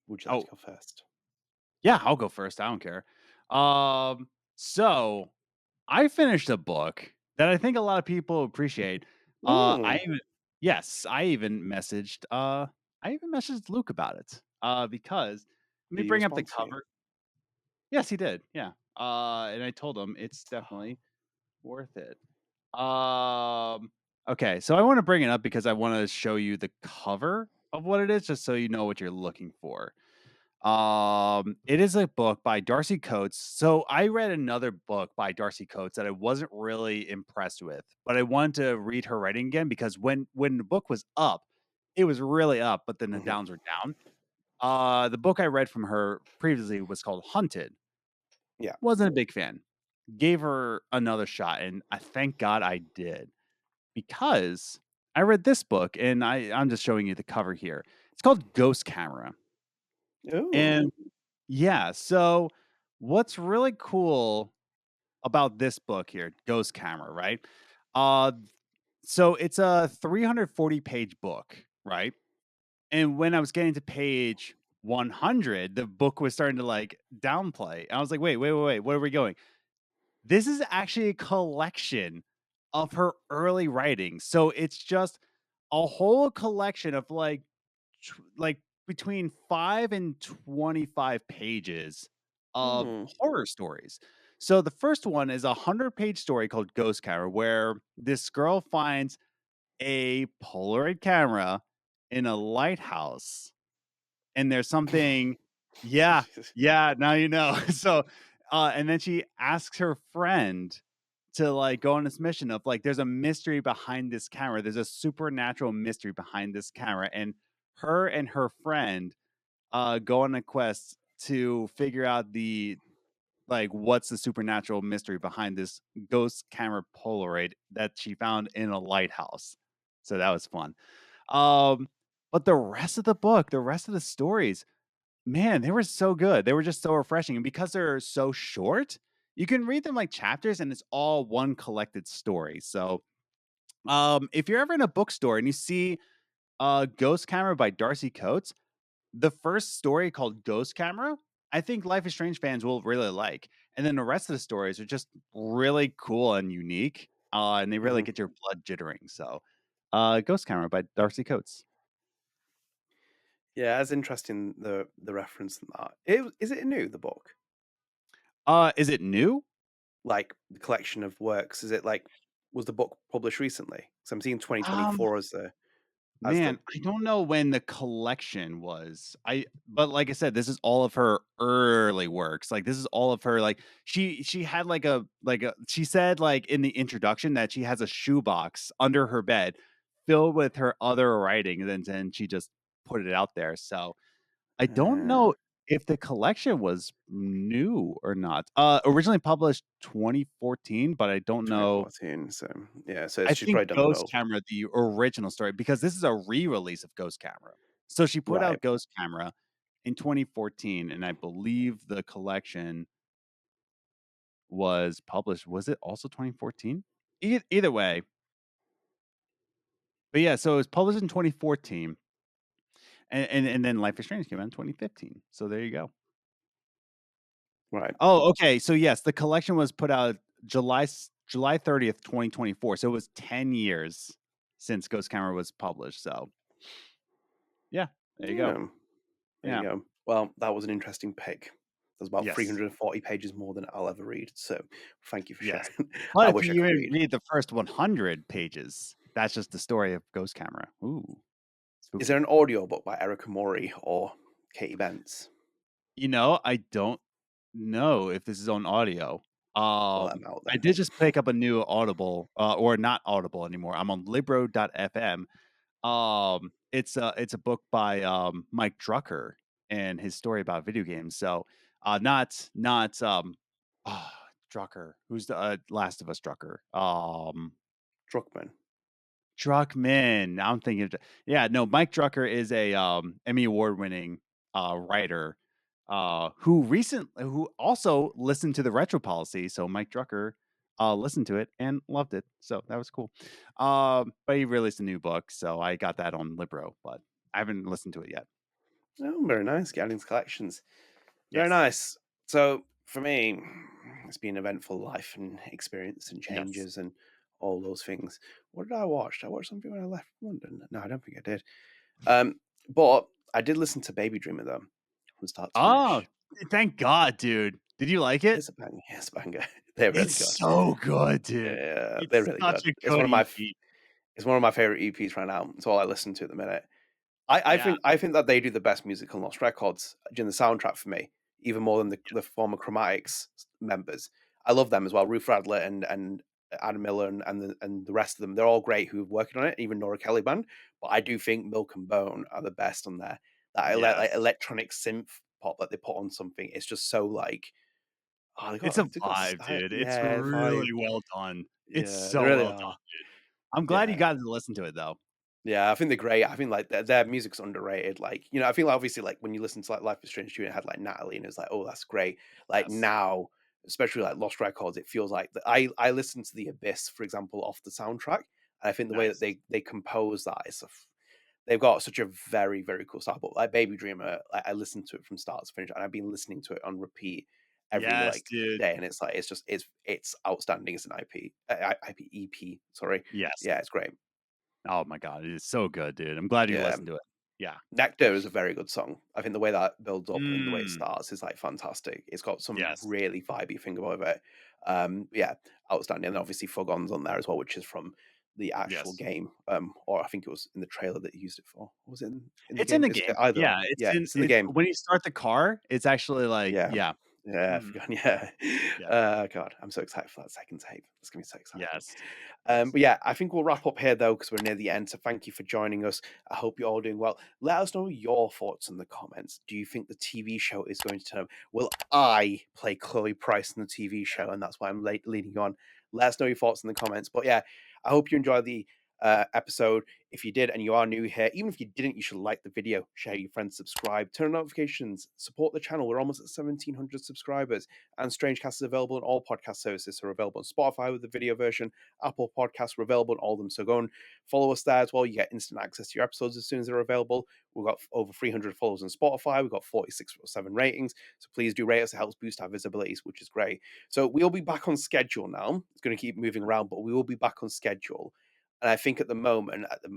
Speaker 2: Would you like to
Speaker 3: Oh,
Speaker 2: go first?
Speaker 3: yeah, I'll go first. I don't care. So I finished a book that I think a lot of people appreciate.
Speaker 2: Mm,
Speaker 3: Yes, I even messaged Luke about it. Because let me
Speaker 2: did he
Speaker 3: bring up the
Speaker 2: respond to you?
Speaker 3: cover. Yes, he did. Yeah. And I told him it's definitely worth it. Okay, so I want to bring it up because I want to show you the cover of what it is, just so you know what you're looking for. It is a book by Darcy Coates. So I read another book by Darcy Coates that I wasn't really impressed with, but I wanted to read her writing again because when the book was up, it was really up, but then the
Speaker 2: Mhm.
Speaker 3: downs were down. The book I read from her previously was called Hunted.
Speaker 2: Yeah.
Speaker 3: Wasn't a big fan. Gave her another shot, and I thank God I did because I read this book, and I'm just showing you the cover here. It's called Ghost Camera,
Speaker 2: Oh.
Speaker 3: and yeah. So, what's really cool about this book here, Ghost Camera, right? Uh, so it's a 340 page book, right? And when I was getting to page 100, the book was starting to like downplay. And I was like, wait, what are we going? This is actually a collection of her early writings. So it's just a whole collection of like between 5 and 25 pages of
Speaker 2: Hmm.
Speaker 3: horror stories. So the first one is a 100-page story called Ghost Camera, where this girl finds a Polaroid camera in a lighthouse, and there's something. Yeah, yeah, now you know. So, and then she asks her friend to like go on this mission of like, there's a mystery behind this camera. There's a supernatural mystery behind this camera, and her and her friend go on a quest to figure out the like what's the supernatural mystery behind this ghost camera Polaroid that she found in a lighthouse. So that was fun. Um, but the rest of the book, the rest of the stories, man, they were so good. They were just so refreshing. And because they're so short, you can read them like chapters and it's all one collected story. So if you're ever in a bookstore and you see Ghost Camera by Darcy Coates, the first story called Ghost Camera, I think Life is Strange fans will really like. And then the rest of the stories are just really cool and unique. And they really
Speaker 2: Hmm.
Speaker 3: get your blood jittering. So Ghost Camera by Darcy Coates.
Speaker 2: Yeah, that's interesting. The reference in that. Is it new, the book?
Speaker 3: Is it new?
Speaker 2: Like the collection of works? Is it like was the book published recently? So I'm seeing
Speaker 3: Um,
Speaker 2: 2024 as the.
Speaker 3: Man, I don't know when the collection was. But like I said, this is all of her early works. Like this is all of her like she had like a she said like in the introduction that she has a shoebox under her bed filled with her other writing, and then she just put it out there. So I don't
Speaker 2: Uh,
Speaker 3: know if the collection was new or not. Originally published 2014, but I don't know.
Speaker 2: 2014. So yeah, so
Speaker 3: I
Speaker 2: she's
Speaker 3: think
Speaker 2: probably done them
Speaker 3: Ghost
Speaker 2: all
Speaker 3: Camera, the original story, because this is a re-release of Ghost Camera. So she put
Speaker 2: right.
Speaker 3: out Ghost Camera in 2014, and I believe the collection was published. Was it also 2014? Either way, but yeah, so it was published in 2014, and then Life is Strange came out in 2015. So there you go.
Speaker 2: Right.
Speaker 3: Oh, okay. So yes, the collection was put out July 30th, 2024. So it was 10 years since Ghost Camera was published. So yeah, there you go.
Speaker 2: Yeah. There you
Speaker 3: Yeah.
Speaker 2: go. Well, that was an interesting pick. There's about
Speaker 3: Yes.
Speaker 2: 340 pages more than I'll ever read. So thank you for
Speaker 3: Yes.
Speaker 2: sharing.
Speaker 3: But
Speaker 2: I
Speaker 3: if
Speaker 2: wish I
Speaker 3: you
Speaker 2: could
Speaker 3: even
Speaker 2: read.
Speaker 3: read the first 100 pages, that's just the story of Ghost Camera. Ooh,
Speaker 2: Is there
Speaker 3: spooky.
Speaker 2: an audio book by Erica Mori or Katie Bentz?
Speaker 3: I don't know if this is on audio.
Speaker 2: Well, I'm out
Speaker 3: I
Speaker 2: then.
Speaker 3: did just pick up a new Audible, or not Audible anymore. I'm on Libro.fm. It's a book by Mike Drucker and his story about video games. So, not ah, Drucker, who's the Last of Us Drucker.
Speaker 2: Druckmann.
Speaker 3: Druckmann. Now I'm thinking, yeah, no, Mike Drucker is a Emmy award winning writer who also listened to the retro policy. So Mike Drucker listened to it and loved it. So that was cool. But he released a new book, so I got that on Libro, but I haven't listened to it yet.
Speaker 2: Oh, very nice. Getting into collections. Very
Speaker 3: Yes.
Speaker 2: nice. So for me, it's been an eventful life and experience and
Speaker 3: Yes.
Speaker 2: changes and all those things. What did I watch? Did I watch something when I left London? No, I don't think I did. But I did listen to Baby Dreamer though, from start to
Speaker 3: Oh,
Speaker 2: finish.
Speaker 3: thank God, dude. Did you like it?
Speaker 2: It's a banger. It's a banger. They're really
Speaker 3: It's
Speaker 2: good.
Speaker 3: so good, dude.
Speaker 2: Yeah, they're
Speaker 3: It's
Speaker 2: really
Speaker 3: such
Speaker 2: good.
Speaker 3: a
Speaker 2: It's one
Speaker 3: good
Speaker 2: of my
Speaker 3: EP.
Speaker 2: it's one of my favorite EPs right now. It's all I listen to at the minute. I
Speaker 3: Yeah.
Speaker 2: think that they do the best music on Lost Records in the soundtrack for me, even more than the former Chromatics members. I love them as well. Ruth Radler and Adam Miller and the rest of them. They're all great who are working on it, even Nora Kelly band. But I do think Milk and Bone are the best on there. Like
Speaker 3: Yes.
Speaker 2: electronic synth pop that they put on something. It's just so like oh
Speaker 3: It's a
Speaker 2: they got
Speaker 3: vibe,
Speaker 2: style.
Speaker 3: dude. It's
Speaker 2: Yeah,
Speaker 3: really
Speaker 2: vibe.
Speaker 3: well done. It's
Speaker 2: Yeah, they
Speaker 3: so
Speaker 2: really
Speaker 3: well
Speaker 2: are.
Speaker 3: done, dude. I'm glad you
Speaker 2: Yeah.
Speaker 3: got to listen to it though.
Speaker 2: Yeah, I think they're great. I think like their music's underrated. Like, I think like, obviously like when you listen to like Life is Strange 2 and it had like Natalie and it was like, oh, that's great. Like
Speaker 3: Yes.
Speaker 2: now, especially like Lost Records, it feels like I listen to The Abyss, for example, off the soundtrack. And I think the way that
Speaker 3: Nice.
Speaker 2: they compose that is they've got such a very, very cool style. But like Baby Dreamer, I listened to it from start to finish, and I've been listening to it on repeat every
Speaker 3: Yes,
Speaker 2: like
Speaker 3: dude.
Speaker 2: day, and it's like it's outstanding as an IP EP. Sorry,
Speaker 3: Yes.
Speaker 2: yeah, it's great.
Speaker 3: Oh my god, it is so good, dude. I'm glad you
Speaker 2: Yeah,
Speaker 3: listened to it. Yeah.
Speaker 2: Nectar is a very good song. I think the way that builds up and the way it
Speaker 3: Mm,
Speaker 2: starts is like fantastic. It's got some
Speaker 3: yes.
Speaker 2: really vibey thing about it. Yeah, outstanding. And obviously Fogon's on there as well, which is from the actual
Speaker 3: Yes.
Speaker 2: game. Or I think it was in the trailer that he used it for. Was it in the
Speaker 3: It's in
Speaker 2: game?
Speaker 3: the
Speaker 2: It's
Speaker 3: game.
Speaker 2: either or.
Speaker 3: Yeah,
Speaker 2: Yeah, it's in the game.
Speaker 3: when you start the car, it's actually like,
Speaker 2: Yeah.
Speaker 3: yeah.
Speaker 2: Yeah, I
Speaker 3: Mhm.
Speaker 2: forgot. Yeah.
Speaker 3: Yeah.
Speaker 2: God, I'm so excited for that second tape. It's gonna be so exciting.
Speaker 3: Yes. Yes.
Speaker 2: But yeah, I think we'll wrap up here though, because we're near the end. So thank you for joining us. I hope you're all doing well. Let us know your thoughts in the comments. Do you think the TV show is going to turn up? Will I play Chloe Price in the TV show? And that's why I'm leading on. Let us know your thoughts in the comments. But yeah, I hope you enjoyed the episode. If you did and you are new here, even if you didn't, you should like the video, share your friends, subscribe, turn on notifications, support the channel. We're almost at 1,700 subscribers, and StrangeCast is available on all podcast services. So we're available on Spotify with the video version, Apple Podcasts, we're available on all of them. So go and follow us there as well. You get instant access to your episodes as soon as they're available. We've got over 300 followers on Spotify. We've got 46.7 ratings. So please do rate us. It helps boost our visibilities, which is great. So we'll be back on schedule now. It's going to keep moving around, but we will be back on schedule. And I think at the moment, at the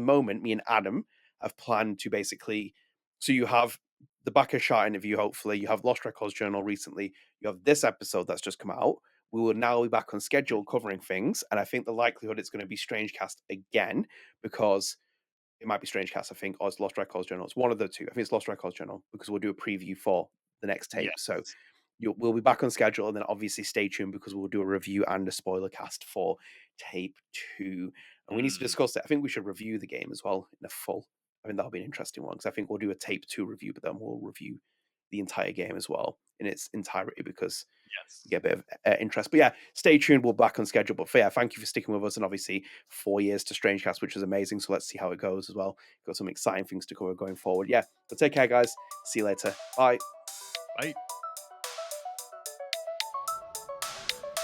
Speaker 2: moment, me and Adam have planned to basically. So you have the Baqir Shah interview. Hopefully, you have Lost Records Journal recently. You have this episode that's just come out. We will now be back on schedule covering things, and I think the likelihood it's going to be StrangeCast again, because it might be StrangeCast, I think, or it's Lost Records Journal. It's one of the two. I think it's Lost Records Journal, because we'll do a preview for the next tape. So
Speaker 3: Yes.
Speaker 2: we'll be back on schedule, and then obviously stay tuned, because we'll do a review and a spoiler cast for tape 2. And we need to
Speaker 3: Mm,
Speaker 2: discuss it. I think we should review the game as well in a full. I think that'll be an interesting one, because I think we'll do a tape 2 review, but then we'll review the entire game as well in its entirety, because
Speaker 3: yes.
Speaker 2: get a bit of interest. But yeah, stay tuned. We're back on schedule. But yeah, thank you for sticking with us. And obviously 4 years to StrangeCast, which is amazing. So let's see how it goes as well. Got some exciting things to cover going forward. Yeah, but take care, guys. See you later. Bye.
Speaker 3: Bye.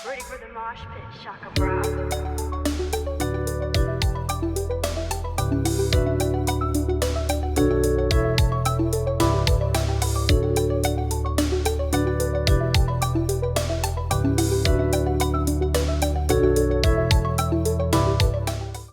Speaker 1: Ready for the mosh pit, Shaka Bra.